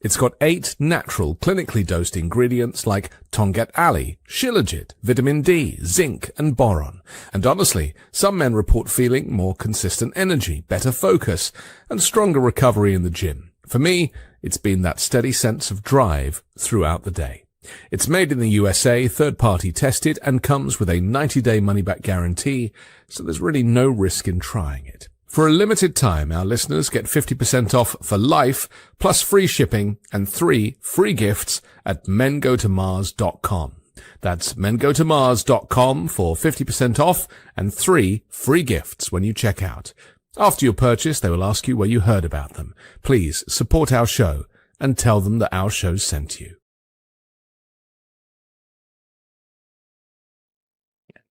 clinically dosed ingredients like Tongat Ali, Shilajit, vitamin D, zinc, and boron. And honestly, some men report feeling more consistent energy, better focus, and stronger recovery in the gym. For me, it's been that steady sense of drive throughout the day. It's made in the USA, third-party tested, and comes with a 90-day money-back guarantee, so there's really no risk in trying it. For a limited time, our listeners get 50% off for life, plus free shipping and 3 free gifts at mengotomars.com. That's mengotomars.com for 50% off and 3 free gifts when you check out. After your purchase, they will ask you where you heard about them. Please support our show and tell them that our show sent you.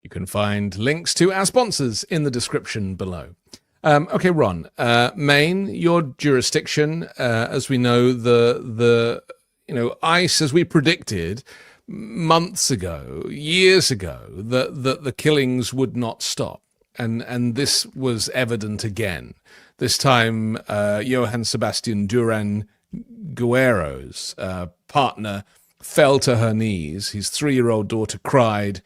You can find links to our sponsors in the description below. Okay, Ron, Maine, your jurisdiction, as we know, the ICE, as we predicted months ago, years ago, that the killings would not stop. And this was evident again. This time, Johann Sebastian Duran Guerrero's partner fell to her knees. His 3-year-old daughter cried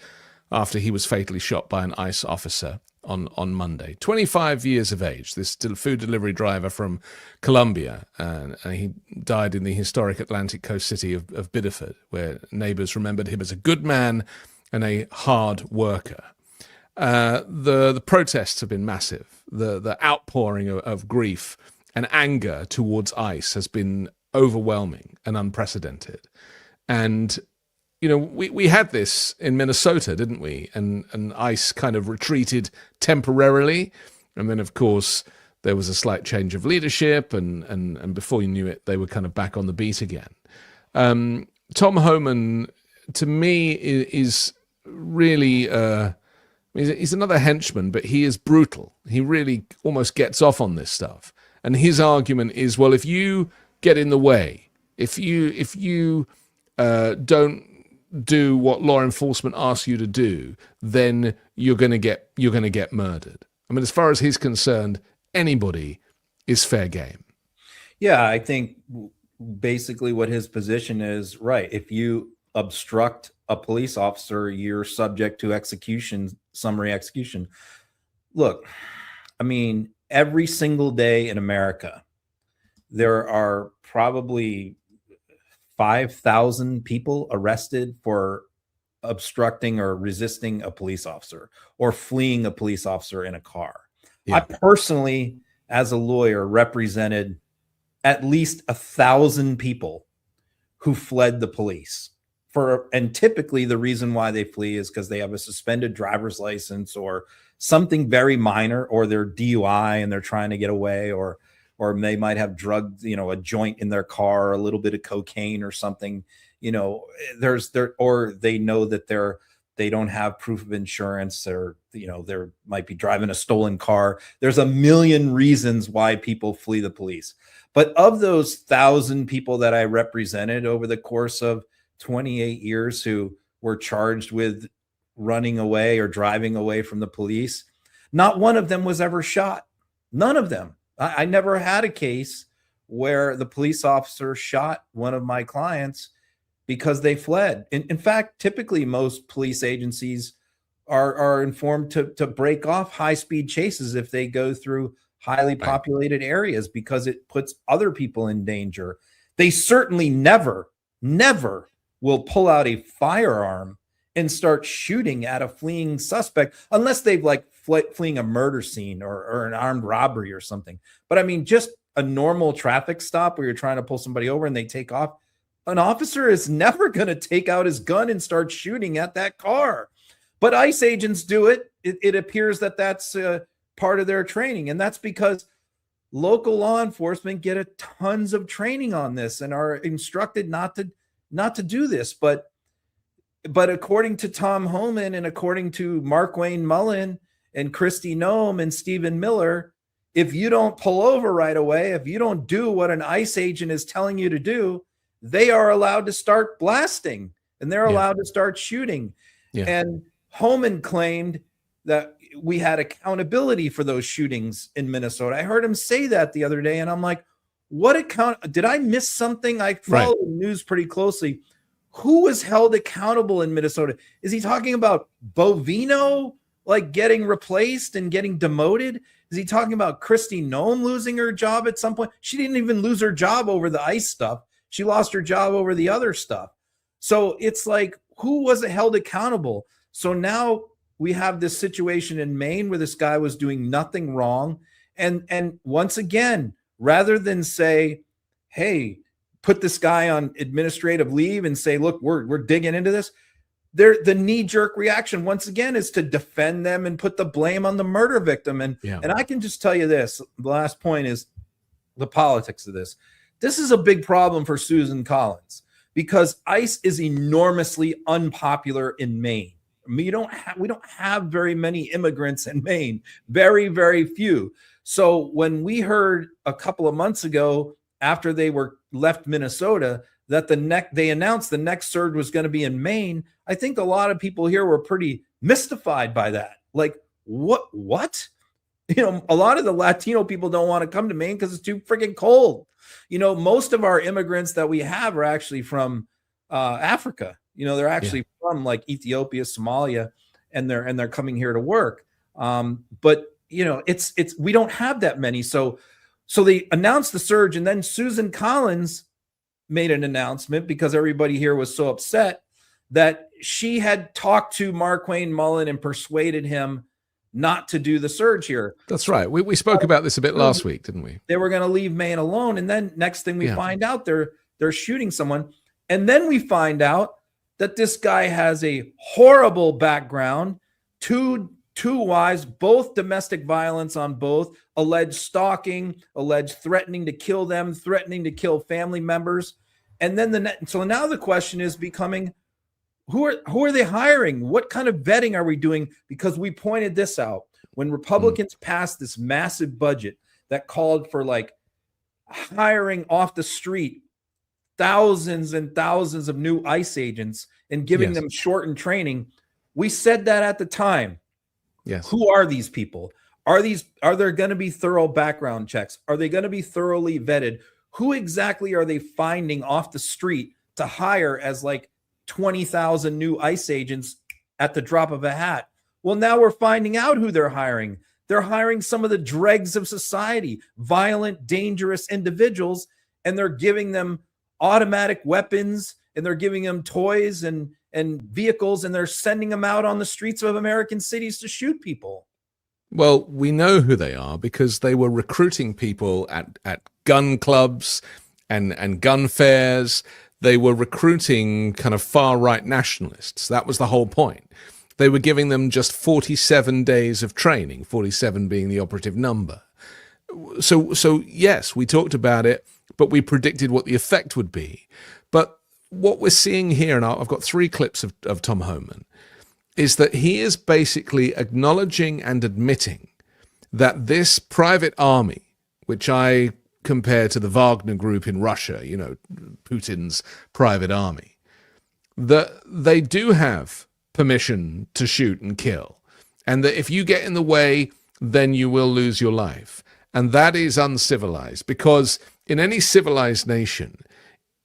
after he was fatally shot by an ICE officer on Monday. 25 years of age, this food delivery driver from Colombia, and he died in the historic Atlantic coast city of Biddeford, where neighbors remembered him as a good man and a hard worker. The protests have been massive. The outpouring of grief and anger towards ICE has been overwhelming and unprecedented. And, we had this in Minnesota, didn't we? And ICE kind of retreated temporarily. And then, of course, there was a slight change of leadership. And before you knew it, they were kind of back on the beat again. Tom Homan, to me, is really... he's another henchman, but he is brutal. He really almost gets off on this stuff. And his argument is, well, if you get in the way, if you don't do what law enforcement asks you to do, then you're going to get murdered. I mean, as far as he's concerned, anybody is fair game. Yeah, I think basically what his position is, right. If you obstruct a police officer, you're subject to execution, summary execution. Look, I mean, every single day in America, there are probably 5,000 people arrested for obstructing or resisting a police officer or fleeing a police officer in a car. Yeah. I personally, as a lawyer, represented at least 1,000 people who fled the police. And typically the reason why they flee is because they have a suspended driver's license or something very minor, or they're DUI and they're trying to get away, or they might have drugged, a joint in their car, a little bit of cocaine or something, or they know that they don't have proof of insurance, or, they might be driving a stolen car. There's a million reasons why people flee the police. But of those 1,000 people that I represented over the course of 28 years who were charged with running away or driving away from the police. Not one of them was ever shot. None of them. I never had a case where the police officer shot one of my clients because they fled. In fact, typically most police agencies are informed to break off high-speed chases if they go through highly populated areas because it puts other people in danger. They certainly never will pull out a firearm and start shooting at a fleeing suspect unless they've like fleeing a murder scene or an armed robbery or something. But I mean, just a normal traffic stop where you're trying to pull somebody over and they take off, an officer is never going to take out his gun and start shooting at that car. But ICE agents do it. It appears that that's part of their training. And that's because local law enforcement get a tons of training on this and are instructed not to do this. But according to Tom Homan and according to Markwayne Mullin and Kristi Noem and Stephen Miller, if you don't pull over right away, if you don't do what an ICE agent is telling you to do, they are allowed to start blasting and they're allowed to start shooting. And Homan claimed that we had accountability for those shootings in Minnesota. I heard him say that the other day, and I'm like, what did I miss something? I follow the news pretty closely. Who was held accountable in Minnesota? Is he talking about Bovino like getting replaced and getting demoted? Is he talking about Kristi Noem losing her job at some point? She didn't even lose her job over the ICE stuff. She lost her job over the other stuff. So it's like, who was held accountable? So now we have this situation in Maine where this guy was doing nothing wrong. And once again, rather than say, hey, put this guy on administrative leave and say, look, we're digging into this, the knee-jerk reaction once again is to defend them and put the blame on the murder victim. And I can just tell you this, the last point is the politics of this. This is a big problem for Susan Collins because ICE is enormously unpopular in Maine. I mean, we don't have very many immigrants in Maine, very, very few. So when we heard a couple of months ago after they were left Minnesota that they announced the next surge was going to be in Maine, I think a lot of people here were pretty mystified by that. Like, what? You know, a lot of the Latino people don't want to come to Maine because it's too freaking cold. You know, most of our immigrants that we have are actually from Africa. You know, they're actually from like Ethiopia, Somalia, and they're coming here to work. But you know, it's we don't have that many. So they announced the surge, and then Susan Collins made an announcement because everybody here was so upset that she had talked to Markwayne Mullin and persuaded him not to do the surge here. That's right. We spoke about this a bit last week, didn't we? They were going to leave Maine alone, and then next thing we find out they're shooting someone, and then we find out that this guy has a horrible background, two wives, both domestic violence on both, alleged stalking, alleged threatening to kill them, threatening to kill family members. And then so now the question is becoming, who are they hiring? What kind of vetting are we doing? Because we pointed this out when Republicans passed this massive budget that called for like hiring off the street thousands and thousands of new ICE agents and giving them shortened training. We said that at the time. Yes. Who are these people? Are there going to be thorough background checks? Are they going to be thoroughly vetted? Who exactly are they finding off the street to hire as like 20,000 new ICE agents at the drop of a hat? Well, now we're finding out who they're hiring. They're hiring some of the dregs of society, violent, dangerous individuals, and they're giving them automatic weapons, and they're giving them toys and vehicles, and they're sending them out on the streets of American cities to shoot people. Well, we know who they are because they were recruiting people at gun clubs and gun fairs. They were recruiting kind of far-right nationalists. That was the whole point. They were giving them just 47 days of training, 47 being the operative number. So yes, we talked about it, but we predicted what the effect would be. But what we're seeing here, and I've got 3 clips of Tom Homan, is that he is basically acknowledging and admitting that this private army, which I compare to the Wagner group in Russia, you know, Putin's private army, that they do have permission to shoot and kill, and that if you get in the way, then you will lose your life. And that is uncivilized, because in any civilized nation,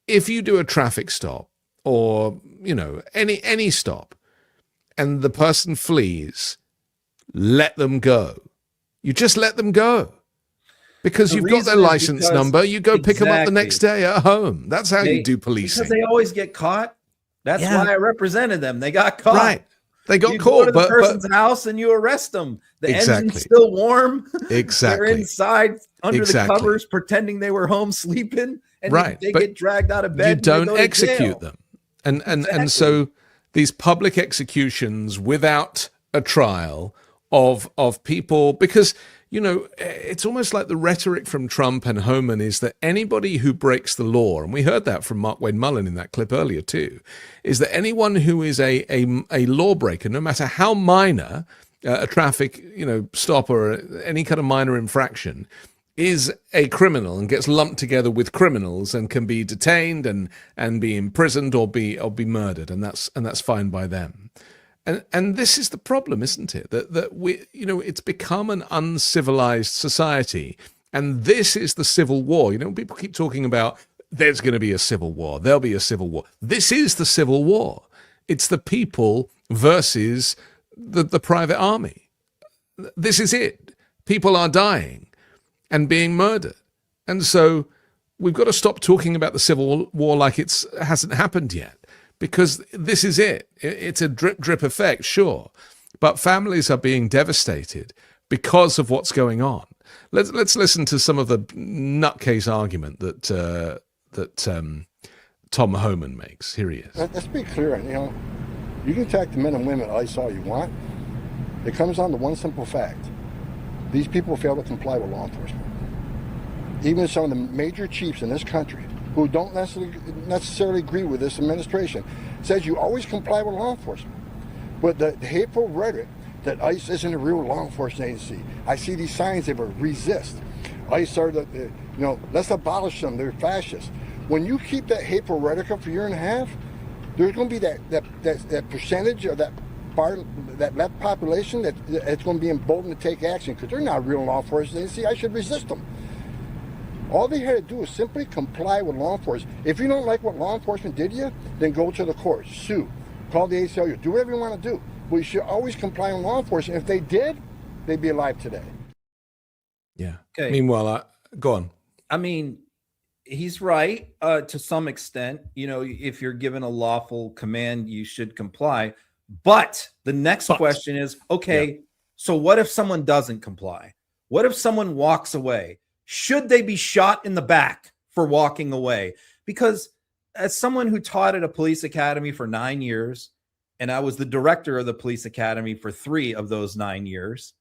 if you do a traffic stop or, any stop, and the person flees, let them go. You just let them go. Because you've got their license number, you go pick them up the next day at home. That's how you do policing. Because they always get caught. That's why I represented them. They got caught. Right. They got you caught. Go to the person's house and you arrest them. The engine's still warm. Exactly. They're inside under the covers pretending they were home sleeping. And they get dragged out of bed. You don't and execute them. And so these public executions without a trial of people, because it's almost like the rhetoric from Trump and Homan is that anybody who breaks the law, and we heard that from Markwayne Mullin in that clip earlier too, is that anyone who is a lawbreaker, no matter how minor a traffic stop or any kind of minor infraction, is a criminal and gets lumped together with criminals and can be detained and be imprisoned or be murdered, and that's fine by them. And this is the problem, isn't it? That we, it's become an uncivilized society, and this is the civil war. People keep talking about there's going to be a civil war. There'll be a civil war. This is the civil war. It's the people versus the private army. This is it. People are dying and being murdered, and so we've got to stop talking about the civil war like it hasn't happened yet. Because this is it. It's a drip effect, sure, but families are being devastated because of what's going on. Let's listen to some of the nutcase argument that Tom Homan makes. Here he is. Let's be clear. You can attack the men and women at ICE all you want. It comes down to one simple fact: these people fail to comply with law enforcement. Even some of the major chiefs in this country, who don't necessarily agree with this administration, says you always comply with law enforcement. But the hateful rhetoric that ICE isn't a real law enforcement agency. I see these signs that resist. ICE are let's abolish them. They're fascists. When you keep that hateful rhetoric up for a year and a half, there's going to be that percentage of that left population that's going to be emboldened to take action, because they're not a real law enforcement agency. I should resist them. All they had to do is simply comply with law enforcement. If you don't like what law enforcement did to you, then go to the courts, sue, call the ACLU, do whatever you want to do. But you should always comply with law enforcement. If they did, they'd be alive today. Yeah. Okay. Meanwhile, go on. I mean, he's right to some extent. If you're given a lawful command, you should comply. But the next question is, so what if someone doesn't comply? What if someone walks away? Should they be shot in the back for walking away? Because as someone who taught at a police academy for 9 years, and I was the director of the police academy for 3 of those 9 years,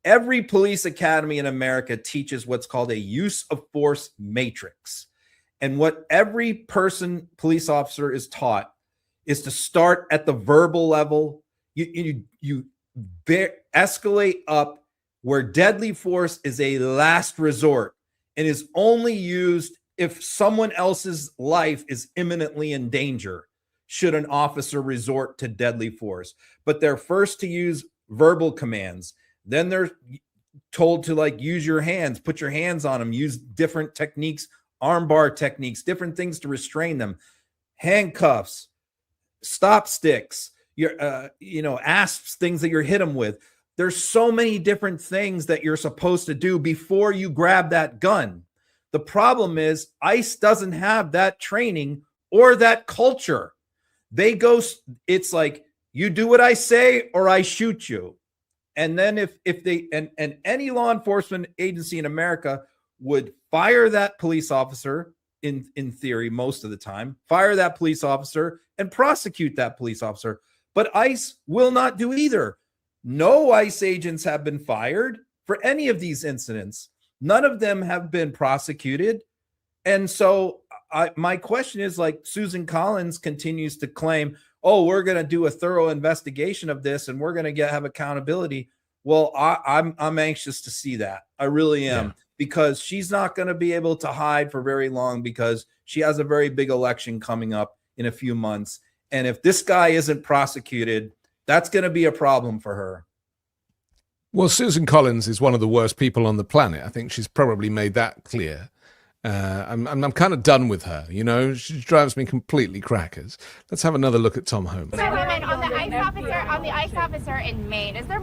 every police academy in America teaches what's called a use of force matrix. And what every police officer is taught is to start at the verbal level. You escalate up, where deadly force is a last resort and is only used if someone else's life is imminently in danger, should an officer resort to deadly force. But they're first to use verbal commands. Then they're told to use your hands, put your hands on them, use different techniques, armbar techniques, different things to restrain them, handcuffs, stop sticks, asps, things that you're hit them with. There's so many different things that you're supposed to do before you grab that gun. The problem is ICE doesn't have that training or that culture. It's like, you do what I say or I shoot you. And then if they any law enforcement agency in America would fire that police officer, in theory, most of the time, fire that police officer and prosecute that police officer. But ICE will not do either. No ICE agents have been fired for any of these incidents. None of them have been prosecuted. And so my question is, Susan Collins continues to claim, we're going to do a thorough investigation of this and we're going to have accountability. Well, I'm anxious to see that. I really am, because she's not going to be able to hide for very long, because she has a very big election coming up in a few months. And if this guy isn't prosecuted, that's going to be a problem for her. Well, Susan Collins is one of the worst people on the planet. I think she's probably made that clear. I'm kind of done with her. You know, she drives me completely crackers. Let's have another look at Tom Homan. So, Homan, on the ICE officer in Maine, is there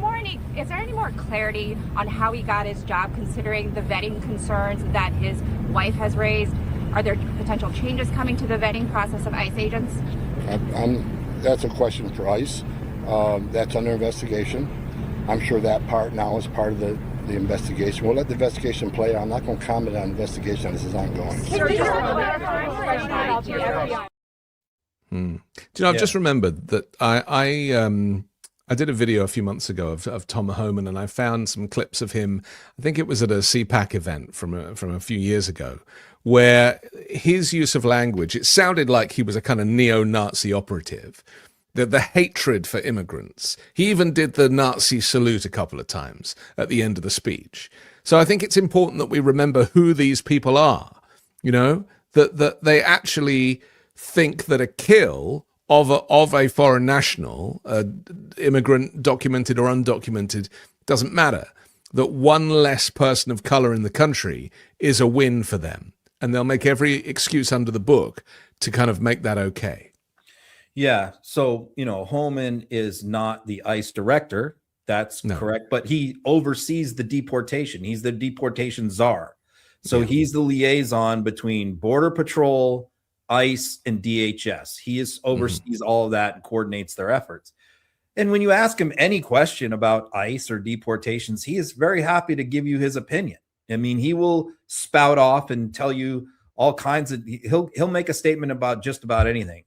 any more clarity on how he got his job, considering the vetting concerns that his wife has raised? Are there potential changes coming to the vetting process of ICE agents? That's a question for ICE. That's under investigation. I'm sure that part now is part of the investigation. We'll let the investigation play out. I'm not going to comment on investigation. This is ongoing. Do you know, I've just remembered that I did a video a few months ago of Tom Homan, and I found some clips of him. I think it was at a CPAC event from a few years ago, where his use of language, it sounded like he was a kind of neo-Nazi operative. The hatred for immigrants. He even did the Nazi salute a couple of times at the end of the speech. So I think it's important that we remember who these people are, you know, that they actually think that a kill of a foreign national, immigrant, documented or undocumented, doesn't matter. That one less person of color in the country is a win for them. And they'll make every excuse under the book to kind of make that okay. Yeah. So, you know, Homan is not the ICE director. That's correct. But he oversees the deportation. He's the deportation czar. So he's the liaison between Border Patrol, ICE, and DHS. He oversees all of that and coordinates their efforts. And when you ask him any question about ICE or deportations, he is very happy to give you his opinion. I mean, he will spout off and tell you all kinds of, he'll make a statement about just about anything.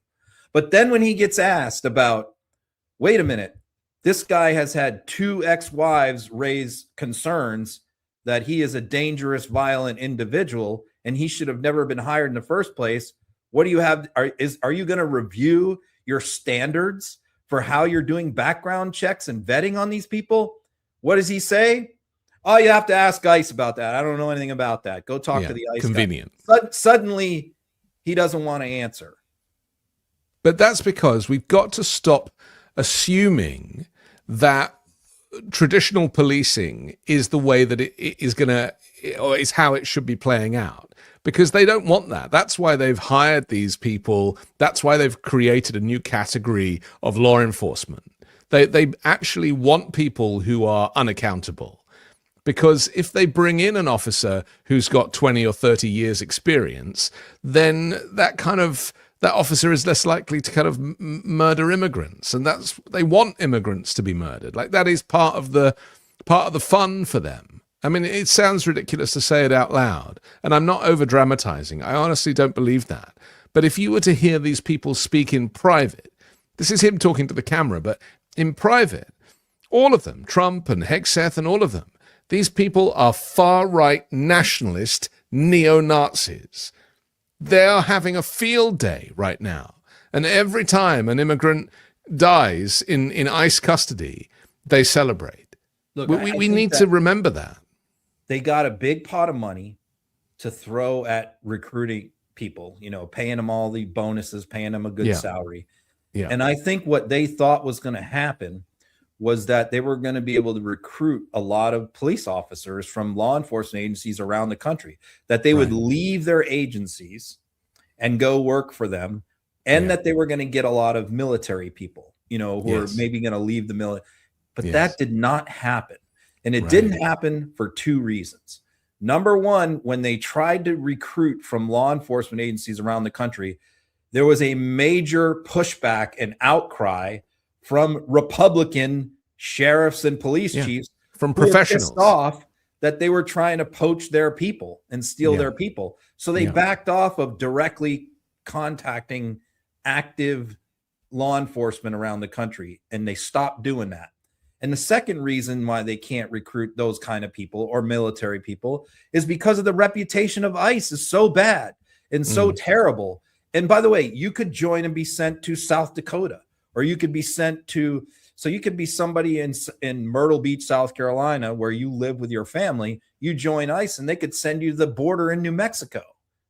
But then when he gets asked about, wait a minute, this guy has had 2 ex-wives raise concerns that he is a dangerous, violent individual and he should have never been hired in the first place. What do you have? Are you going to review your standards for how you're doing background checks and vetting on these people? What does he say? Oh, you have to ask ICE about that. I don't know anything about that. Go talk to the ICE convenient guy. Suddenly, he doesn't want to answer. But that's because we've got to stop assuming that traditional policing is the way that it is going to, or is how it should be playing out, because they don't want that. That's why they've hired these people. That's why they've created a new category of law enforcement. They actually want people who are unaccountable, because if they bring in an officer who's got 20 or 30 years experience, then that officer is less likely to kind of murder immigrants, and they want immigrants to be murdered. Like, that is part of the fun for them. I mean, it sounds ridiculous to say it out loud, and I'm not over dramatizing. I honestly don't believe that. But if you were to hear these people speak in private, this is him talking to the camera, but in private, all of them, Trump and Hegseth and all of them, these people are far-right nationalist neo-Nazis. They are having a field day right now. And every time an immigrant dies in ICE custody, they celebrate. Look, we need to remember that. They got a big pot of money to throw at recruiting people, you know, paying them all the bonuses, paying them a good salary. Yeah. And I think what they thought was going to happen was that they were going to be able to recruit a lot of police officers from law enforcement agencies around the country, that they would leave their agencies and go work for them, and that they were going to get a lot of military people, you know, who are maybe going to leave the military. But that did not happen. And it didn't happen for 2 reasons. Number one, when they tried to recruit from law enforcement agencies around the country, there was a major pushback and outcry from Republican sheriffs and police chiefs, from who were professionals, pissed off that they were trying to poach their people and steal their people. So they backed off of directly contacting active law enforcement around the country, and they stopped doing that. And the second reason why they can't recruit those kind of people or military people is because of the reputation of ICE is so bad and so terrible. And by the way, you could join and be sent to South Dakota, or you could be sent to, so you could be somebody in Myrtle Beach, South Carolina, where you live with your family. You join ICE and they could send you to the border in New Mexico.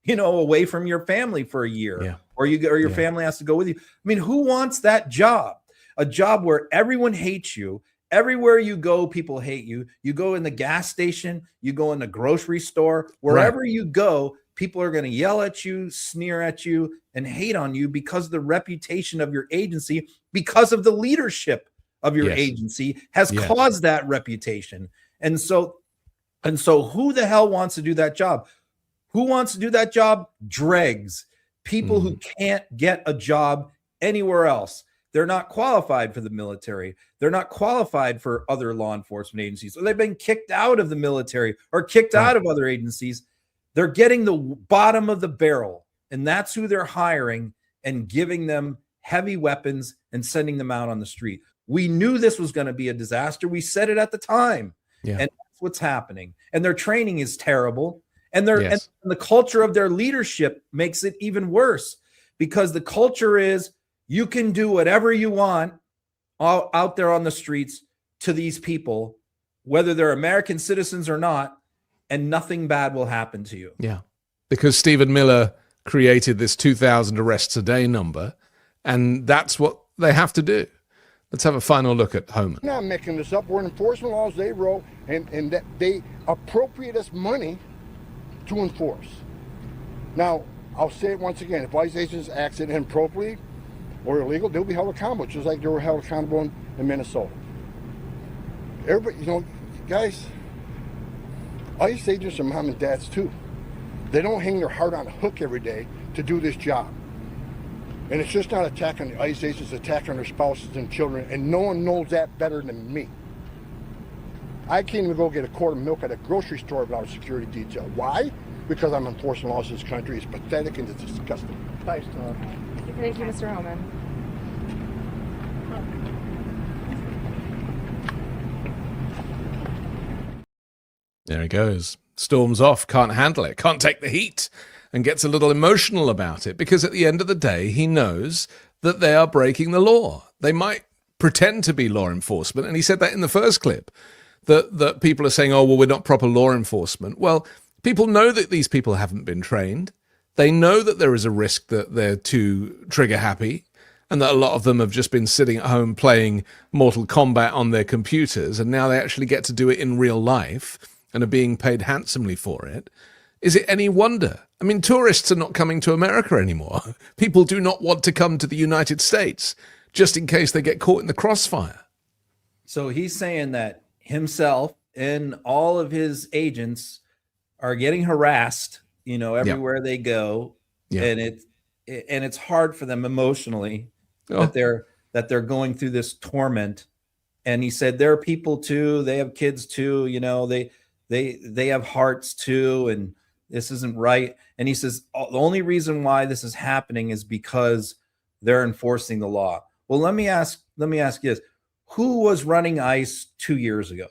away from your family for a year, Yeah. or your family has to go with you. I mean, who wants that job? A job where everyone hates you. Everywhere you go, people hate you. You go in the gas station, you go in the grocery store, wherever you go, people are going to yell at you, sneer at you, and hate on you because of the reputation of your agency, because of the leadership of your agency has caused that reputation. And so who the hell wants to do that job? Who wants to do that job? Dregs. People who can't get a job anywhere else. They're not qualified for the military. They're not qualified for other law enforcement agencies. Or they've been kicked out of the military or kicked out of other agencies. They're getting the bottom of the barrel, and that's who they're hiring and giving them heavy weapons and sending them out on the street. We knew this was going to be a disaster. We said it at the time. Yeah. And that's what's happening. And their training is terrible. And and the culture of their leadership makes it even worse, because the culture is you can do whatever you want out there on the streets to these people, whether they're American citizens or not, and nothing bad will happen to you. Yeah. Because Stephen Miller created this 2,000 arrests a day number, and that's what they have to do. Let's have a final look at Homan. I'm not making this up. We're enforcement laws they wrote, and that they appropriate us money to enforce. Now, I'll say it once again. If ICE agents acted inappropriately or illegal, they'll be held accountable, just like they were held accountable in Minnesota. Everybody, guys, ICE agents are mom and dads too. They don't hang their heart on a hook every day to do this job. And it's just not attacking the ICE agents, attacking their spouses and children, and no one knows that better than me. I can't even go get a quart of milk at a grocery store without a security detail. Why? Because I'm enforcing laws in this country. It's pathetic and it's disgusting. Nice talk. Thank you, Mr. Homan. There he goes. Storms off, can't handle it, can't take the heat, and gets a little emotional about it, because at the end of the day, he knows that they are breaking the law. They might pretend to be law enforcement, and he said that in the first clip, that people are saying, oh, well, we're not proper law enforcement. Well, people know that these people haven't been trained. They know that there is a risk that they're too trigger happy, and that a lot of them have just been sitting at home playing Mortal Kombat on their computers, and now they actually get to do it in real life and are being paid handsomely for it. Is it any wonder? I mean, tourists are not coming to America anymore. People do not want to come to the United States just in case they get caught in the crossfire. So he's saying that himself and all of his agents are getting harassed, everywhere they go. Yeah. And it's hard for them emotionally that they're going through this torment. And he said there are people too, they have kids too, they have hearts too, and this isn't right. And he says the only reason why this is happening is because they're enforcing the law. Well, let me ask you this. Who was running ICE 2 years ago,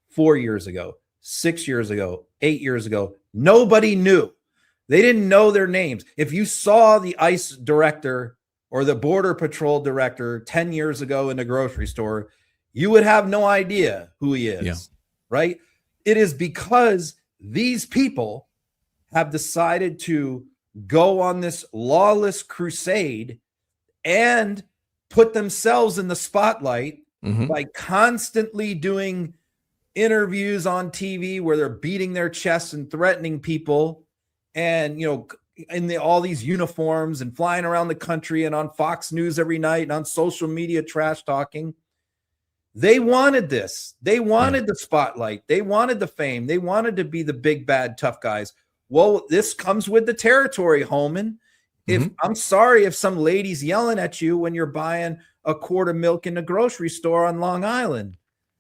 4 years ago, 6 years ago, 8 years ago? Nobody knew. They didn't know their names. If you saw the ICE director or the Border Patrol director 10 years ago in the grocery store, you would have no idea who he is, right? It is because these people have decided to go on this lawless crusade and put themselves in the spotlight by constantly doing interviews on TV where they're beating their chests and threatening people, and in all these uniforms and flying around the country and on Fox News every night and on social media trash talking. They wanted this. They wanted the spotlight. They wanted the fame. They wanted to be the big, bad, tough guys. Well, this comes with the territory, Homan. I'm sorry if some lady's yelling at you when you're buying a quart of milk in the grocery store on Long Island,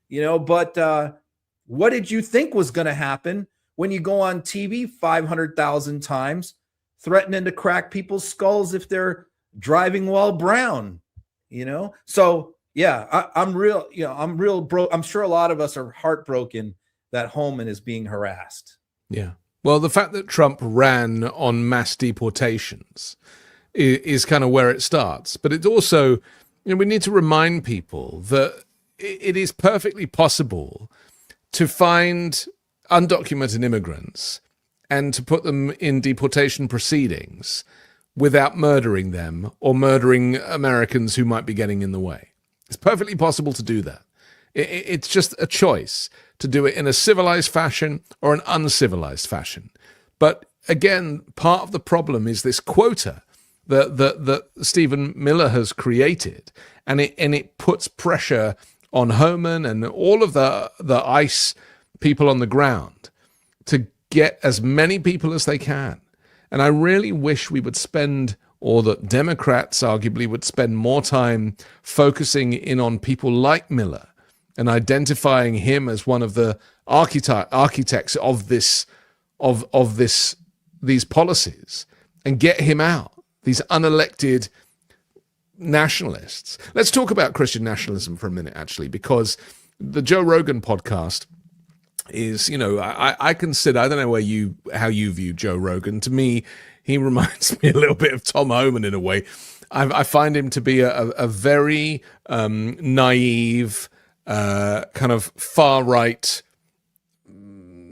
but what did you think was going to happen when you go on TV 500,000 times threatening to crack people's skulls if they're driving while brown, So yeah, I'm real broke. I'm sure a lot of us are heartbroken that Homan is being harassed. Yeah. Well, the fact that Trump ran on mass deportations is kind of where it starts. But it's also, we need to remind people that it is perfectly possible to find undocumented immigrants and to put them in deportation proceedings without murdering them or murdering Americans who might be getting in the way. It's perfectly possible to do that. It's just a choice to do it in a civilized fashion or an uncivilized fashion. But again, part of the problem is this quota that Stephen Miller has created, and it puts pressure on Homan and all of the ICE people on the ground to get as many people as they can. And I really wish we would spend, or that Democrats arguably would spend more time focusing in on people like Miller and identifying him as one of the architects of these policies, and get him out, these unelected nationalists. Let's talk about Christian nationalism for a minute, actually, because the Joe Rogan podcast is, I consider, I don't know how you view Joe Rogan. To me, he reminds me a little bit of Tom Homan in a way. I find him to be a very naive, kind of far-right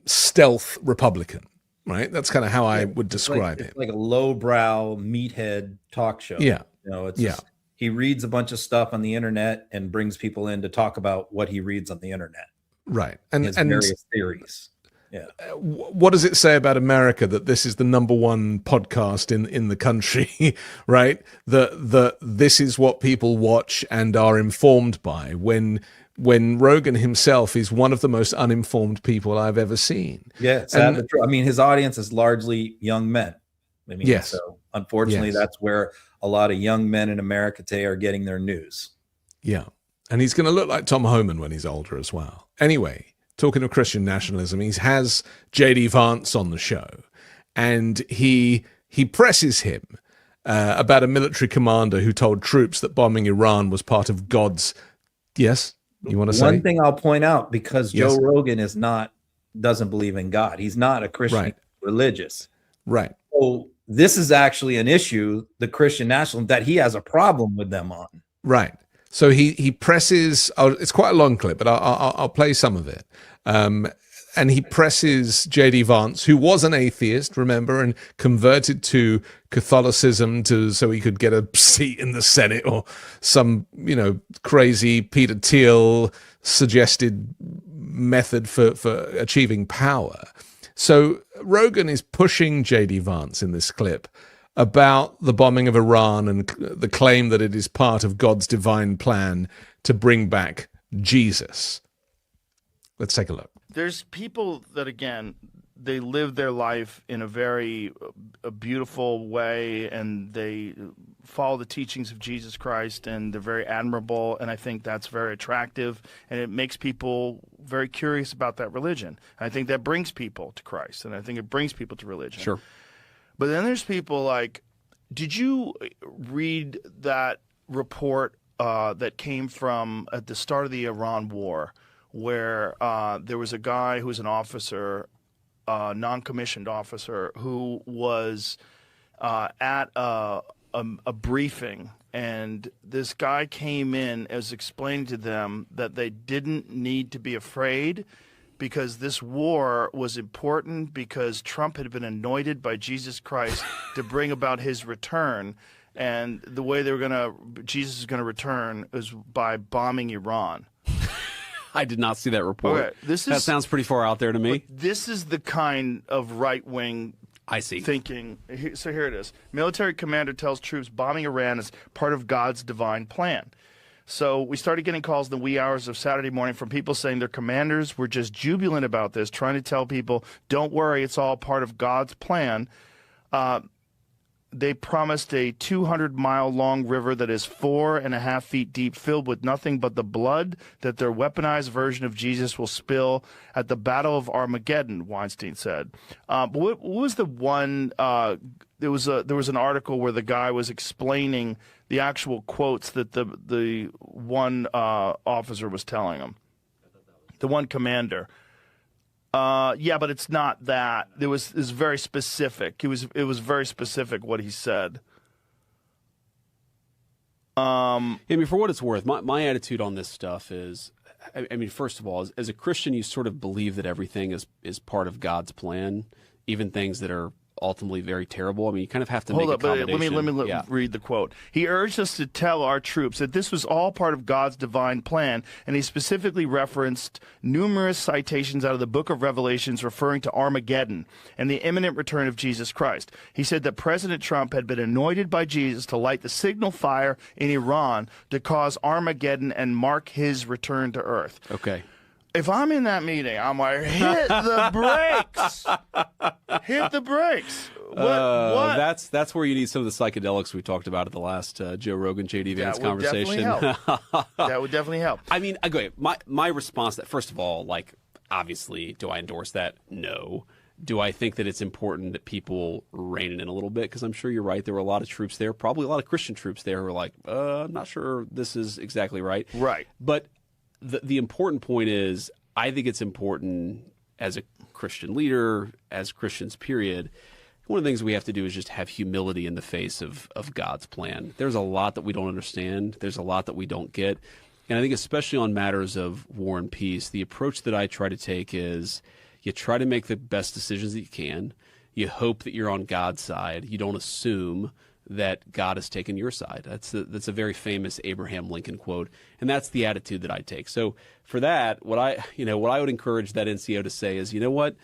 stealth Republican, right? That's kind of how I would describe him. It's like a lowbrow meathead talk show. Yeah. It's just, he reads a bunch of stuff on the internet and brings people in to talk about what he reads on the internet. Right. And various theories. Yeah. What does it say about America that this is the #1 podcast in the country, right? That this is what people watch and are informed by, when Rogan himself is one of the most uninformed people I've ever seen. Yeah. I mean, his audience is largely young men. I mean, yes. So unfortunately, that's where a lot of young men in America today are getting their news. Yeah. And he's going to look like Tom Homan when he's older as well. Anyway, talking of Christian nationalism, he has J.D. Vance on the show, and he presses him about a military commander who told troops that bombing Iran was part of God's. Yes, you want to say? One thing I'll point out, because Joe Rogan doesn't believe in God. He's not a Christian religious. Right. So this is actually an issue, the Christian nationalism, that he has a problem with them on. Right. So he presses. It's quite a long clip, but I'll play some of it. And he presses J.D. Vance, who was an atheist, remember, and converted to Catholicism so he could get a seat in the Senate, or some crazy Peter Thiel suggested method for achieving power. So Rogan is pushing J.D. Vance in this clip about the bombing of Iran and the claim that it is part of God's divine plan to bring back Jesus. Let's take a look. There's people that, again, they live their life in a very beautiful way, and they follow the teachings of Jesus Christ, and they're very admirable, and I think that's very attractive, and it makes people very curious about that religion. And I think that brings people to Christ, and I think it brings people to religion. Sure. But then there's people like, did you read that report that came from at the start of the Iran war, where there was a guy who was an officer, non-commissioned officer, who was at a briefing, and this guy came in as explaining to them that they didn't need to be afraid, because this war was important because Trump had been anointed by Jesus Christ to bring about his return. And the way Jesus is going to return is by bombing Iran. I did not see that report. Okay, that sounds pretty far out there to me. This is the kind of right-wing thinking. So here it is. Military commander tells troops bombing Iran is part of God's divine plan. So we started getting calls in the wee hours of Saturday morning from people saying their commanders were just jubilant about this, trying to tell people, don't worry, it's all part of God's plan. They promised a 200-mile-long river that is 4.5 feet deep, filled with nothing but the blood that their weaponized version of Jesus will spill at the Battle of Armageddon, Weinstein said. But what was the one? There was an article where the guy was explaining the actual quotes that the one officer was telling him, the one commander. Yeah, but it's not that. It was very specific. It was very specific what he said. I mean, for what it's worth, my attitude on this stuff is, I mean, first of all, as a Christian, you sort of believe that everything is part of God's plan. even things that are ultimately very terrible. I mean, you kind of have to Hold make up, but let me yeah. read the quote. He urged us to tell our troops that this was all part of God's divine plan, and he specifically referenced numerous citations out of the book of Revelations referring to Armageddon and the imminent return of Jesus Christ. He said that President Trump had been anointed by Jesus to light the signal fire in Iran to cause Armageddon and mark his return to earth. Okay. If I'm in that meeting, I'm like, hit the brakes. Hit the brakes. What? That's where you need some of the psychedelics we talked about at the last Joe Rogan, JD Vance conversation. That would definitely help. I mean, okay, my response to that, first of all, like, obviously, do I endorse that? No. Do I think that it's important that people rein it in a little bit? Because I'm sure you're right. There were a lot of troops there, probably a lot of Christian troops there who were like, I'm not sure this is exactly right. Right. But the important point is, I think it's important as a Christian leader, as Christians, period. One of the things we have to do is just have humility in the face of God's plan. There's a lot that we don't understand. There's a lot that we don't get. And I think especially on matters of war and peace, the approach that I try to take is you try to make the best decisions that you can. You hope that you're on God's side. You don't assume that God has taken your side. That's a very famous Abraham Lincoln quote, and that's the attitude that I take. So for that, what I would encourage that NCO to say is, you know what,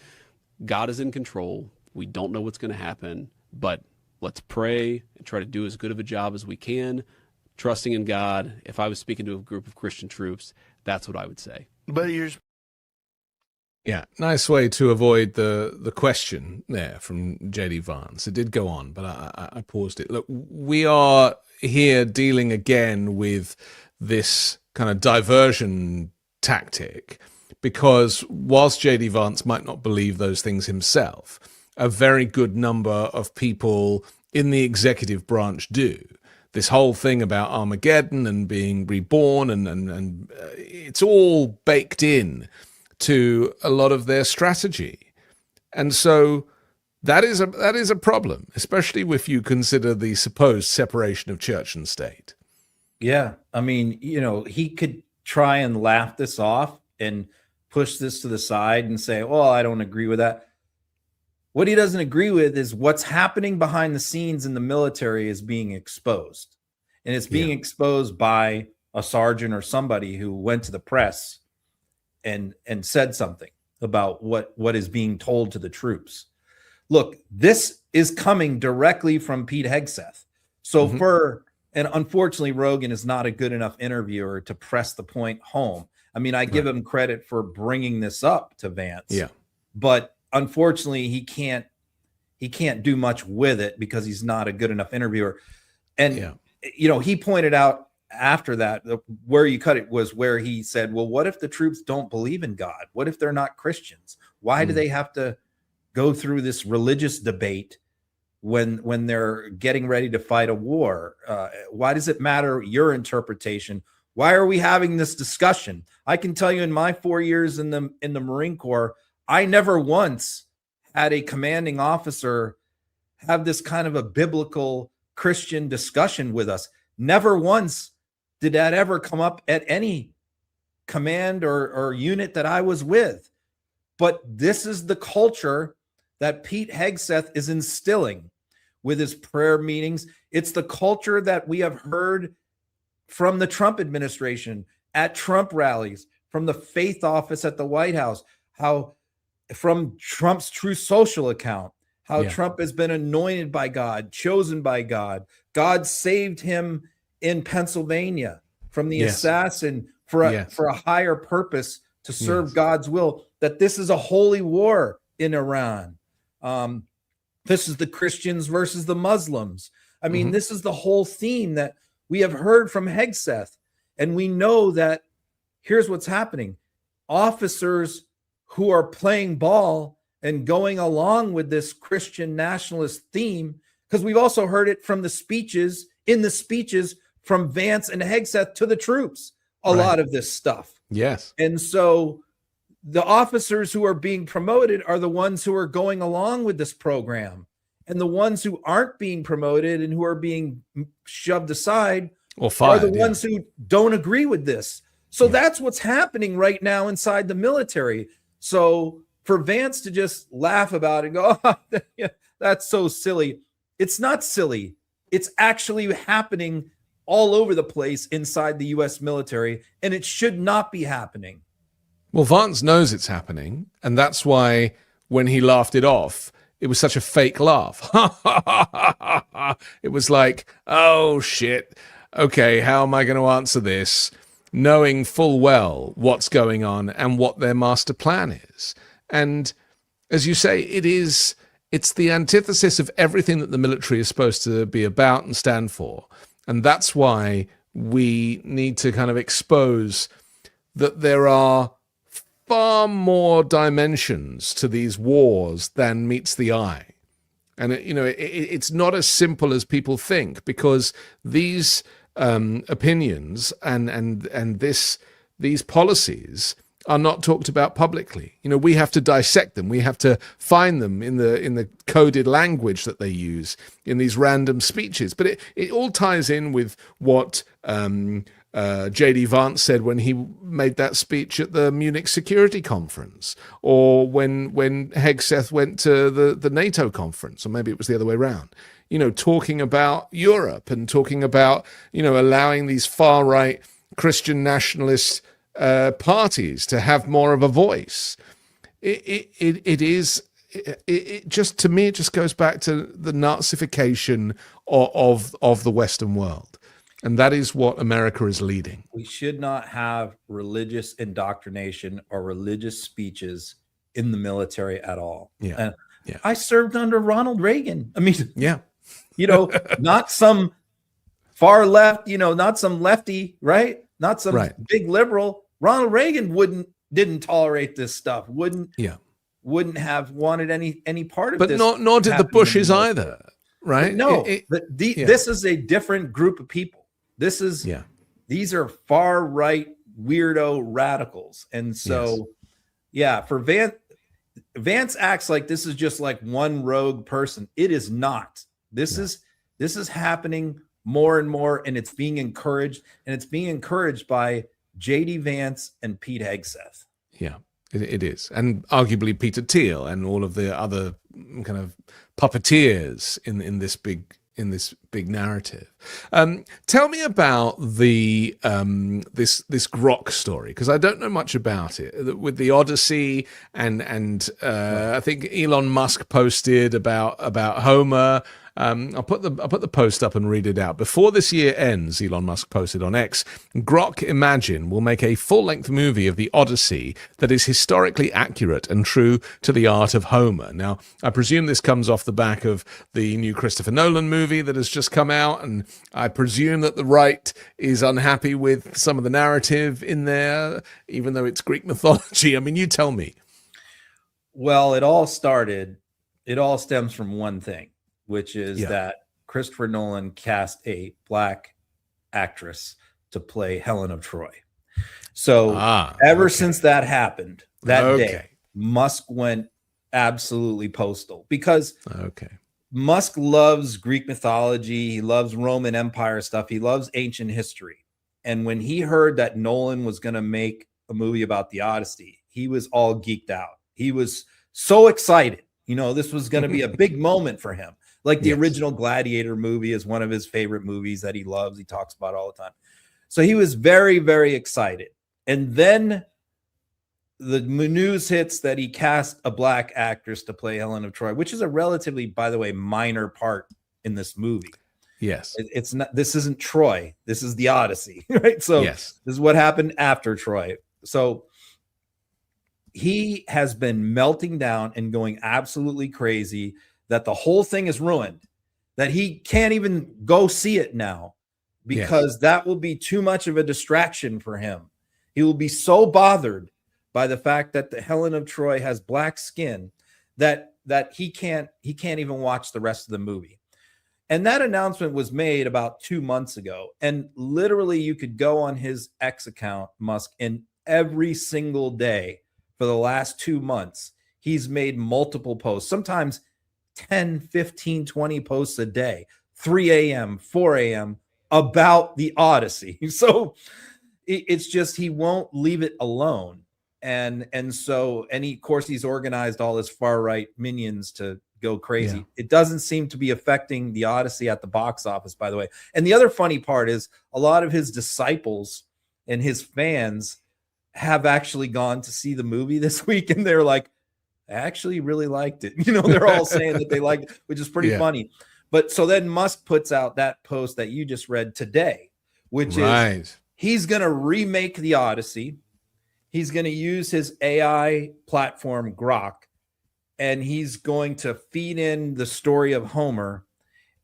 God is in control. We don't know what's going to happen, but let's pray and try to do as good of a job as we can, trusting in God. If I was speaking to a group of Christian troops, that's what I would say. But you're Yeah, nice way to avoid the question there from JD Vance. It did go on, but I paused it. Look, we are here dealing again with this kind of diversion tactic because whilst JD Vance might not believe those things himself, a very good number of people in the executive branch do. This whole thing about Armageddon and being reborn and it's all baked in to a lot of their strategy. And so that is a problem, especially if you consider the supposed separation of church and state. Yeah. I mean, he could try and laugh this off and push this to the side and say, well, I don't agree with that. What he doesn't agree with is what's happening behind the scenes in the military is being exposed. And it's being exposed by a sergeant or somebody who went to the press and said something about what is being told to the troops. Look, this is coming directly from Pete Hegseth. So and unfortunately, Rogan is not a good enough interviewer to press the point home. I mean, I give him credit for bringing this up to Vance. Yeah. But unfortunately, he can't do much with it because he's not a good enough interviewer. And he pointed out after that, where you cut it was where he said, well, what if the troops don't believe in God? What if they're not Christians? Why do they have to go through this religious debate when they're getting ready to fight a war? Why does it matter your interpretation? Why are we having this discussion? I can tell you in my 4 years in the Marine Corps, I never once had a commanding officer have this kind of a biblical Christian discussion with us. Never once did that ever come up at any command or unit that I was with. But this is the culture that Pete Hegseth is instilling with his prayer meetings. It's the culture that we have heard from the Trump administration, at Trump rallies, from the faith office at the White House, how from Trump's True Social account, how Trump has been anointed by God, chosen by God. God saved him in Pennsylvania from the assassin for a higher purpose to serve God's will, that this is a holy war in Iran. This is the Christians versus the Muslims. I mean, this is the whole theme that we have heard from Hegseth. And we know that here's what's happening. Officers who are playing ball and going along with this Christian nationalist theme, because we've also heard it from the speeches from Vance and Hegseth to the troops, a lot of this stuff. Yes. And so the officers who are being promoted are the ones who are going along with this program. And the ones who aren't being promoted and who are being shoved aside are the ones who don't agree with this. So that's what's happening right now inside the military. So for Vance to just laugh about it and go, oh, yeah, that's so silly. It's not silly. It's actually happening all over the place inside the U.S. military, and it should not be happening. Well, Vance knows it's happening, and that's why when he laughed it off, it was such a fake laugh. It was like, oh, shit. Okay, how am I going to answer this? Knowing full well what's going on and what their master plan is. And as you say, it's the antithesis of everything that the military is supposed to be about and stand for. And that's why we need to kind of expose that there are far more dimensions to these wars than meets the eye. And, it's not as simple as people think, because these opinions and these policies are not talked about publicly. We have to dissect them. We have to find them in the coded language that they use in these random speeches. But it all ties in with what J.D. Vance said when he made that speech at the Munich Security Conference, or when Hegseth went to the NATO conference, or maybe it was the other way around. Talking about Europe and talking about, allowing these far-right Christian nationalist parties to have more of a voice. It just, to me, it just goes back to the Nazification of the Western world. And that is what America is leading. We should not have religious indoctrination or religious speeches in the military at all. Yeah. I served under Ronald Reagan. I mean, yeah. Not some far left, not some lefty, right? Not some big liberal. Ronald Reagan didn't tolerate this stuff. Wouldn't have wanted any part of but this. But nor did the Bushes either, right? But no, this is a different group of people. These are far right weirdo radicals. And so for Vance acts like this is just like one rogue person. It is not. This is happening more and more, and it's being encouraged, by J.D. Vance and Pete Hegseth. Yeah, it is. And arguably Peter Thiel and all of the other kind of puppeteers in this big narrative. Tell me about the this Grok story, because I don't know much about it. With the Odyssey and I think Elon Musk posted about Homer. I'll put the post up and read it out. Before this year ends, Elon Musk posted on X, Grok Imagine will make a full-length movie of the Odyssey that is historically accurate and true to the art of Homer. Now, I presume this comes off the back of the new Christopher Nolan movie that has just come out, and I presume that the right is unhappy with some of the narrative in there, even though it's Greek mythology. I mean, you tell me. Well, it all stems from one thing, which is that Christopher Nolan cast a black actress to play Helen of Troy. So since that happened, that day, Musk went absolutely postal, because Musk loves Greek mythology. He loves Roman Empire stuff. He loves ancient history. And when he heard that Nolan was going to make a movie about the Odyssey, he was all geeked out. He was so excited. This was going to be a big moment for him. Like the original Gladiator movie is one of his favorite movies that he loves. He talks about all the time. So he was very, very excited. And then the news hits that he cast a black actress to play Helen of Troy, which is a relatively, by the way, minor part in this movie. Yes. It's not, this isn't Troy. This is the Odyssey, right? So this is what happened after Troy. So he has been melting down and going absolutely crazy that the whole thing is ruined, that he can't even go see it now because that will be too much of a distraction for him. He will be so bothered by the fact that the Helen of Troy has black skin that he can't even watch the rest of the movie. And that announcement was made about 2 months ago. And literally you could go on his X account, Musk, and every single day for the last 2 months, he's made multiple posts, sometimes 10, 15, 20 posts a day, 3 a.m., 4 a.m. about the Odyssey. So it's just, he won't leave it alone. And so, and he, of course, he's organized all his far right minions to go crazy. Yeah. It doesn't seem to be affecting the Odyssey at the box office, by the way. And the other funny part is a lot of his disciples and his fans have actually gone to see the movie this week, and they're like, I actually really liked it. You know, they're all saying that they liked it, which is pretty funny. But so then Musk puts out that post that you just read today, which is he's going to remake the Odyssey. He's going to use his AI platform, Grok, and he's going to feed in the story of Homer.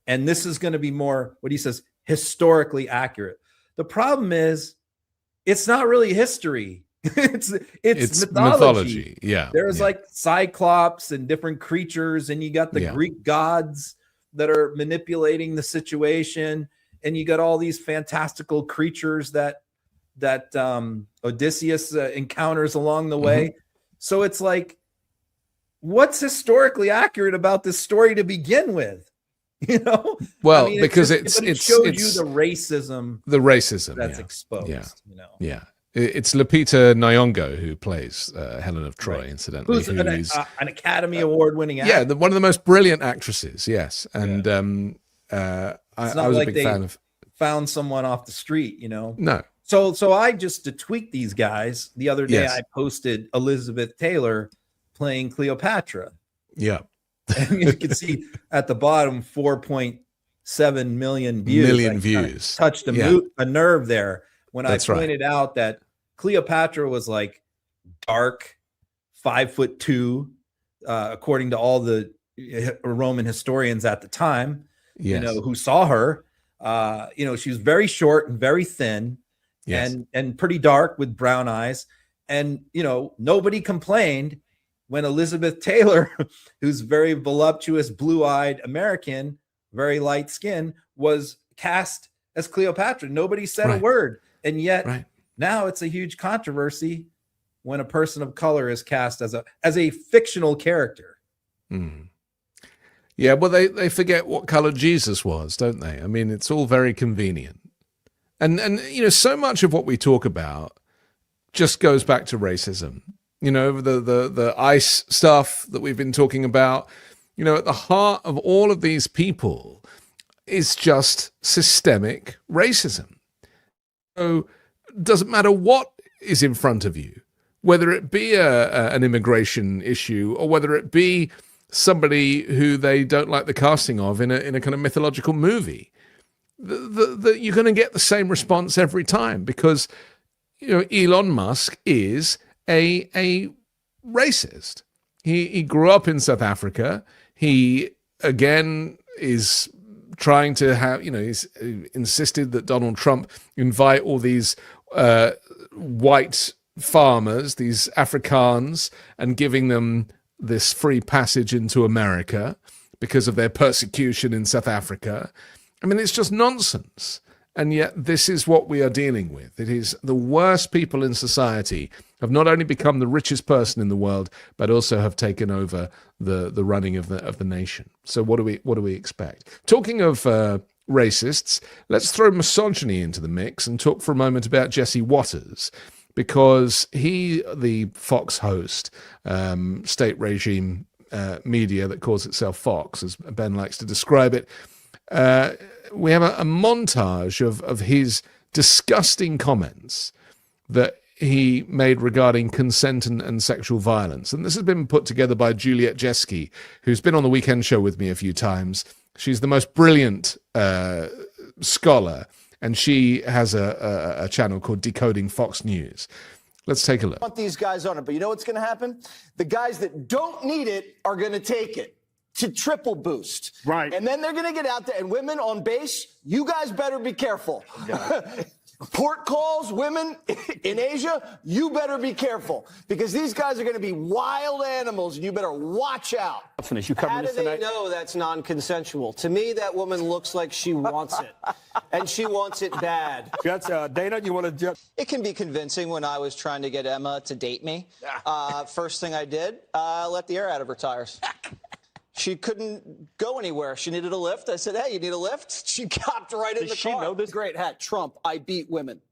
And this is going to be more, what he says, historically accurate. The problem is, it's not really history. it's mythology. Yeah. There's like Cyclops and different creatures, and you got the Greek gods that are manipulating the situation, and you got all these fantastical creatures that Odysseus encounters along the way. So it's like, what's historically accurate about this story to begin with? You know, well, I mean, because it showed you the racism that's exposed. You know, it's Lupita Nyong'o who plays Helen of Troy, incidentally, who's an Academy Award-winning actor. One of the most brilliant actresses. Yes, and I was a big fan of. Found someone off the street, you know. No. So I just, to tweak these guys, the other day I posted Elizabeth Taylor playing Cleopatra. Yeah. And you can see at the bottom 4.7 million views. Touched a nerve there when I pointed out that Cleopatra was like dark, 5'2", according to all the Roman historians at the time, you know, who saw her. You know, she was very short and very thin. And pretty dark with brown eyes. And, you know, nobody complained when Elizabeth Taylor, who's very voluptuous, blue-eyed American, very light skin, was cast as Cleopatra. Nobody said a word. And yet now it's a huge controversy when a person of color is cast as a fictional character. Yeah, well, they forget what color Jesus was, don't they? I mean, it's all very convenient. And you know, so much of what we talk about just goes back to racism. You know, the ICE stuff that we've been talking about, you know, at the heart of all of these people is just systemic racism. So it doesn't matter what is in front of you, whether it be an immigration issue or whether it be somebody who they don't like the casting of in a kind of mythological movie. You're going to get the same response every time because, you know, Elon Musk is a racist. He grew up in South Africa. He, again, is trying to have, you know, he's insisted that Donald Trump invite all these white farmers, these Afrikaans, and giving them this free passage into America because of their persecution in South Africa. I mean, it's just nonsense. And yet this is what we are dealing with. It is the worst people in society have not only become the richest person in the world, but also have taken over the running of the nation. So what do we expect? Talking of racists, let's throw misogyny into the mix and talk for a moment about Jesse Watters, because he, the Fox host, state regime media that calls itself Fox, as Ben likes to describe it, we have a montage of his disgusting comments that he made regarding consent and sexual violence. And this has been put together by Juliet Jeske, who's been on the Weekend Show with me a few times. She's the most brilliant scholar, and she has a channel called Decoding Fox News. Let's take a look. I want these guys on it, but you know what's going to happen? The guys that don't need it are going to take it to triple boost. Right. And then they're going to get out there, and women on base, you guys better be careful. Yeah. Port calls, women in Asia, you better be careful, because these guys are going to be wild animals, and you better watch out. How do they know that's non-consensual? To me, that woman looks like she wants it, and she wants it bad. That's Dana, you want to jump? It can be convincing. When I was trying to get Emma to date me, first thing I did, let the air out of her tires. She couldn't go anywhere. She needed a lift. I said, hey, you need a lift? She hopped right in the car. Does she know this? Great hat. Trump, I beat women.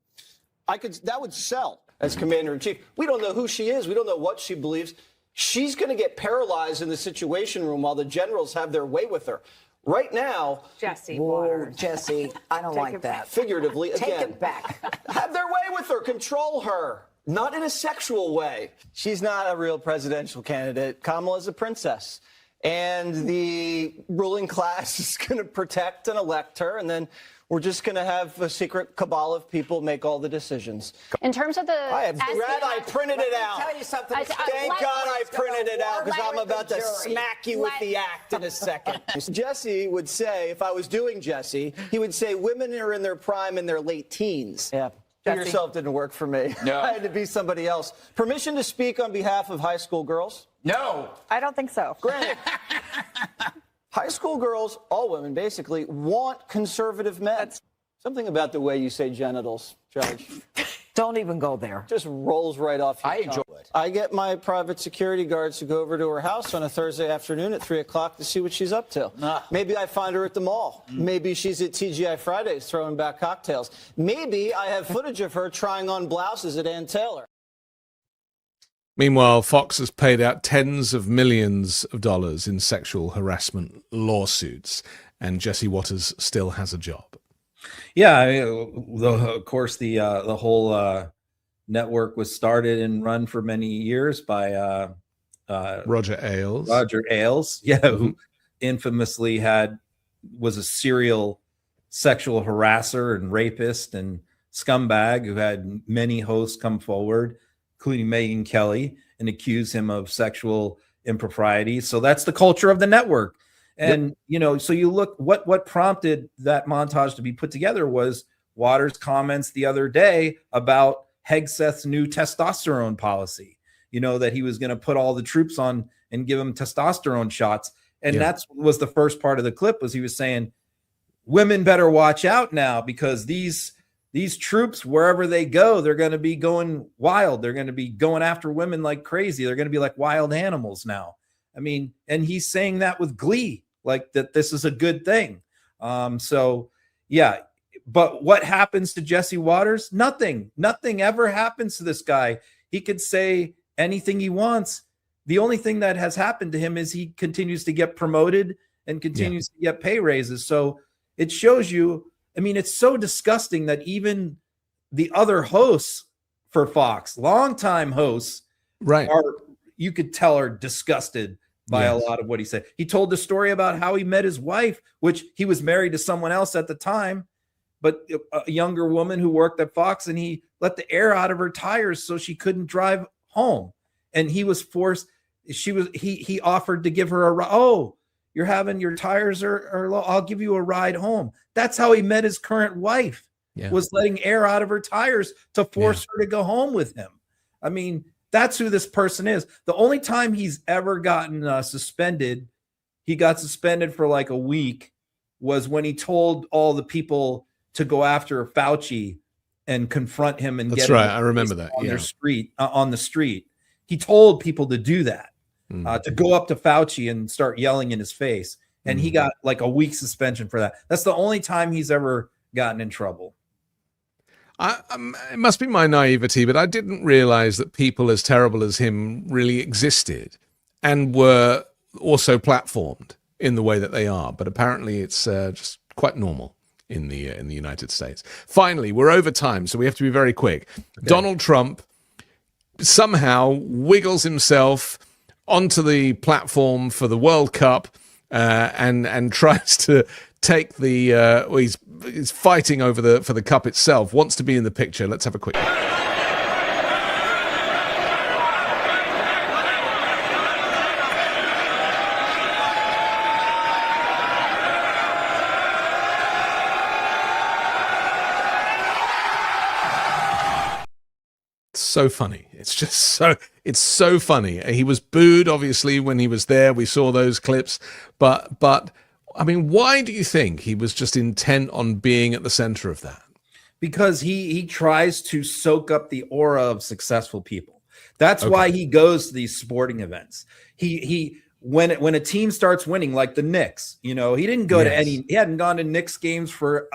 That would sell. as commander-in-chief. We don't know who she is. We don't know what she believes. She's going to get paralyzed in the Situation Room while the generals have their way with her. Right now, Jesse Waters. Jesse, I don't like that. Figuratively, Take again, it back. have their way with her, control her, not in a sexual way. She's not a real presidential candidate. Kamala's a princess. And the ruling class is going to protect and elect her, and then we're just going to have a secret cabal of people make all the decisions. In terms of the... I'm glad I printed it out. Tell you something. Thank God I printed it out, because I'm about to smack you with the act in a second. Jesse would say, if I was doing Jesse, he would say women are in their prime in their late teens. Yeah. Do yourself didn't work for me. No. I had to be somebody else. Permission to speak on behalf of high school girls? No. I don't think so. Granted. High school girls, all women basically, want conservative men. Something about the way you say genitals, Judge. Don't even go there. Just rolls right off your tongue. Enjoy it. I get my private security guards to go over to her house on a Thursday afternoon at 3 o'clock to see what she's up to. Maybe I find her at the mall. Maybe she's at TGI Fridays throwing back cocktails. Maybe I have footage of her trying on blouses at Ann Taylor. Meanwhile, Fox has paid out tens of millions of dollars in sexual harassment lawsuits, and Jesse Waters still has a job. Yeah, of course, the whole network was started and run for many years by Roger Ailes. Who infamously was a serial sexual harasser and rapist and scumbag who had many hosts come forward, including Megyn Kelly, and accuse him of sexual impropriety. So that's the culture of the network. And, so you look, what prompted that montage to be put together was Waters' comments the other day about Hegseth's new testosterone policy, that he was going to put all the troops on and give them testosterone shots. And that's was the first part of the clip, was he was saying, women better watch out now, because these troops, wherever they go, they're going to be going wild. They're going to be going after women like crazy. They're going to be like wild animals now. I mean, and he's saying that with glee, like that this is a good thing. But what happens to Jesse Waters? Nothing ever happens to this guy. He could say anything he wants. The only thing that has happened to him is he continues to get promoted and continues to get pay raises. So it shows you, I mean, it's so disgusting that even the other hosts for Fox, longtime hosts, you could tell are disgusted by a lot of what he said. He told the story about how he met his wife, which he was married to someone else at the time, but a younger woman who worked at Fox, and he let the air out of her tires so she couldn't drive home. And he was forced, he offered to give her a ride. Oh, you're having your tires are low. I'll give you a ride home. That's how he met his current wife, was letting air out of her tires to force her to go home with him. I mean, that's who this person is. The only time he's ever gotten suspended, he got suspended for like a week, was when he told all the people to go after Fauci and confront him and That's get right. him I remember that. on their street on the street. He told people to do that, to go up to Fauci and start yelling in his face. And he got like a week suspension for that. That's the only time he's ever gotten in trouble. It must be my naivety, but I didn't realize that people as terrible as him really existed and were also platformed in the way that they are. But apparently it's just quite normal in the United States. Finally, we're over time, so we have to be very quick. Okay. Donald Trump somehow wiggles himself onto the platform for the World Cup and tries to take the he's fighting over for the cup itself, wants to be in the picture. Let's have a quick so funny. It's just so funny. He was booed, obviously, when he was there. We saw those clips. But I mean, why do you think he was just intent on being at the center of that? Because he tries to soak up the aura of successful people. That's why he goes to these sporting events. When a team starts winning, like the Knicks, he didn't go to he hadn't gone to Knicks games for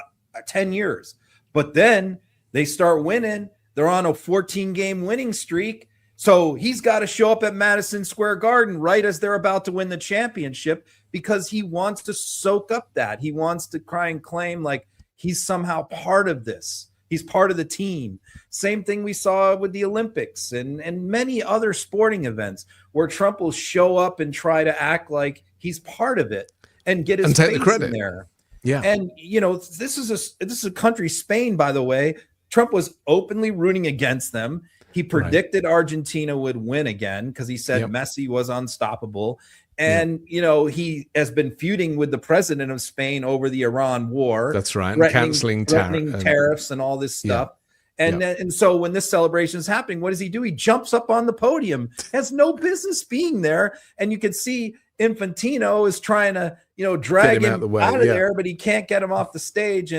10 years. But then they start winning. They're on a 14-game winning streak. So he's got to show up at Madison Square Garden right as they're about to win the championship because he wants to soak up that. He wants to cry and claim like he's somehow part of this. He's part of the team. Same thing we saw with the Olympics and many other sporting events where Trump will show up and try to act like he's part of it and get his take the face credit in there. Yeah. And, this is a country, Spain, by the way. Trump was openly rooting against them. He predicted Argentina would win again because he said Messi was unstoppable. And, he has been feuding with the president of Spain over the Iran war. That's right. Threatening tariffs and all this stuff. And so when this celebration is happening, what does he do? He jumps up on the podium, has no business being there. And you can see Infantino is trying to, drag him out of there, but he can't get him off the stage.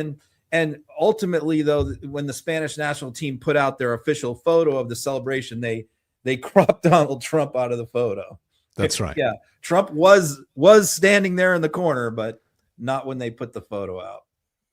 And ultimately, though, when the Spanish national team put out their official photo of the celebration, they cropped Donald Trump out of the photo. That's right. Yeah. Trump was standing there in the corner, but not when they put the photo out.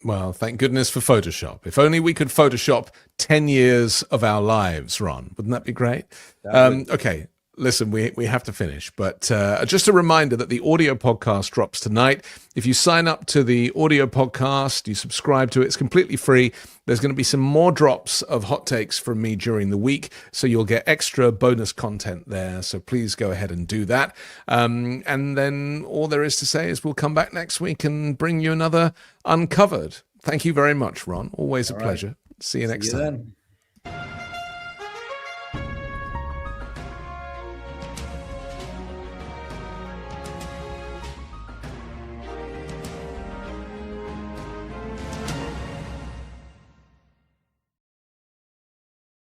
Well, thank goodness for Photoshop. If only we could Photoshop 10 years of our lives, Ron. Wouldn't that be great? Okay. Listen, we have to finish, but just a reminder that the audio podcast drops tonight. If you sign up to the audio podcast, you subscribe to it, it's completely free. There's going to be some more drops of hot takes from me during the week, so you'll get extra bonus content there. So please go ahead and do that. And then all there is to say is we'll come back next week and bring you another Uncovered. Thank you very much, Ron. Always a pleasure. See you next time.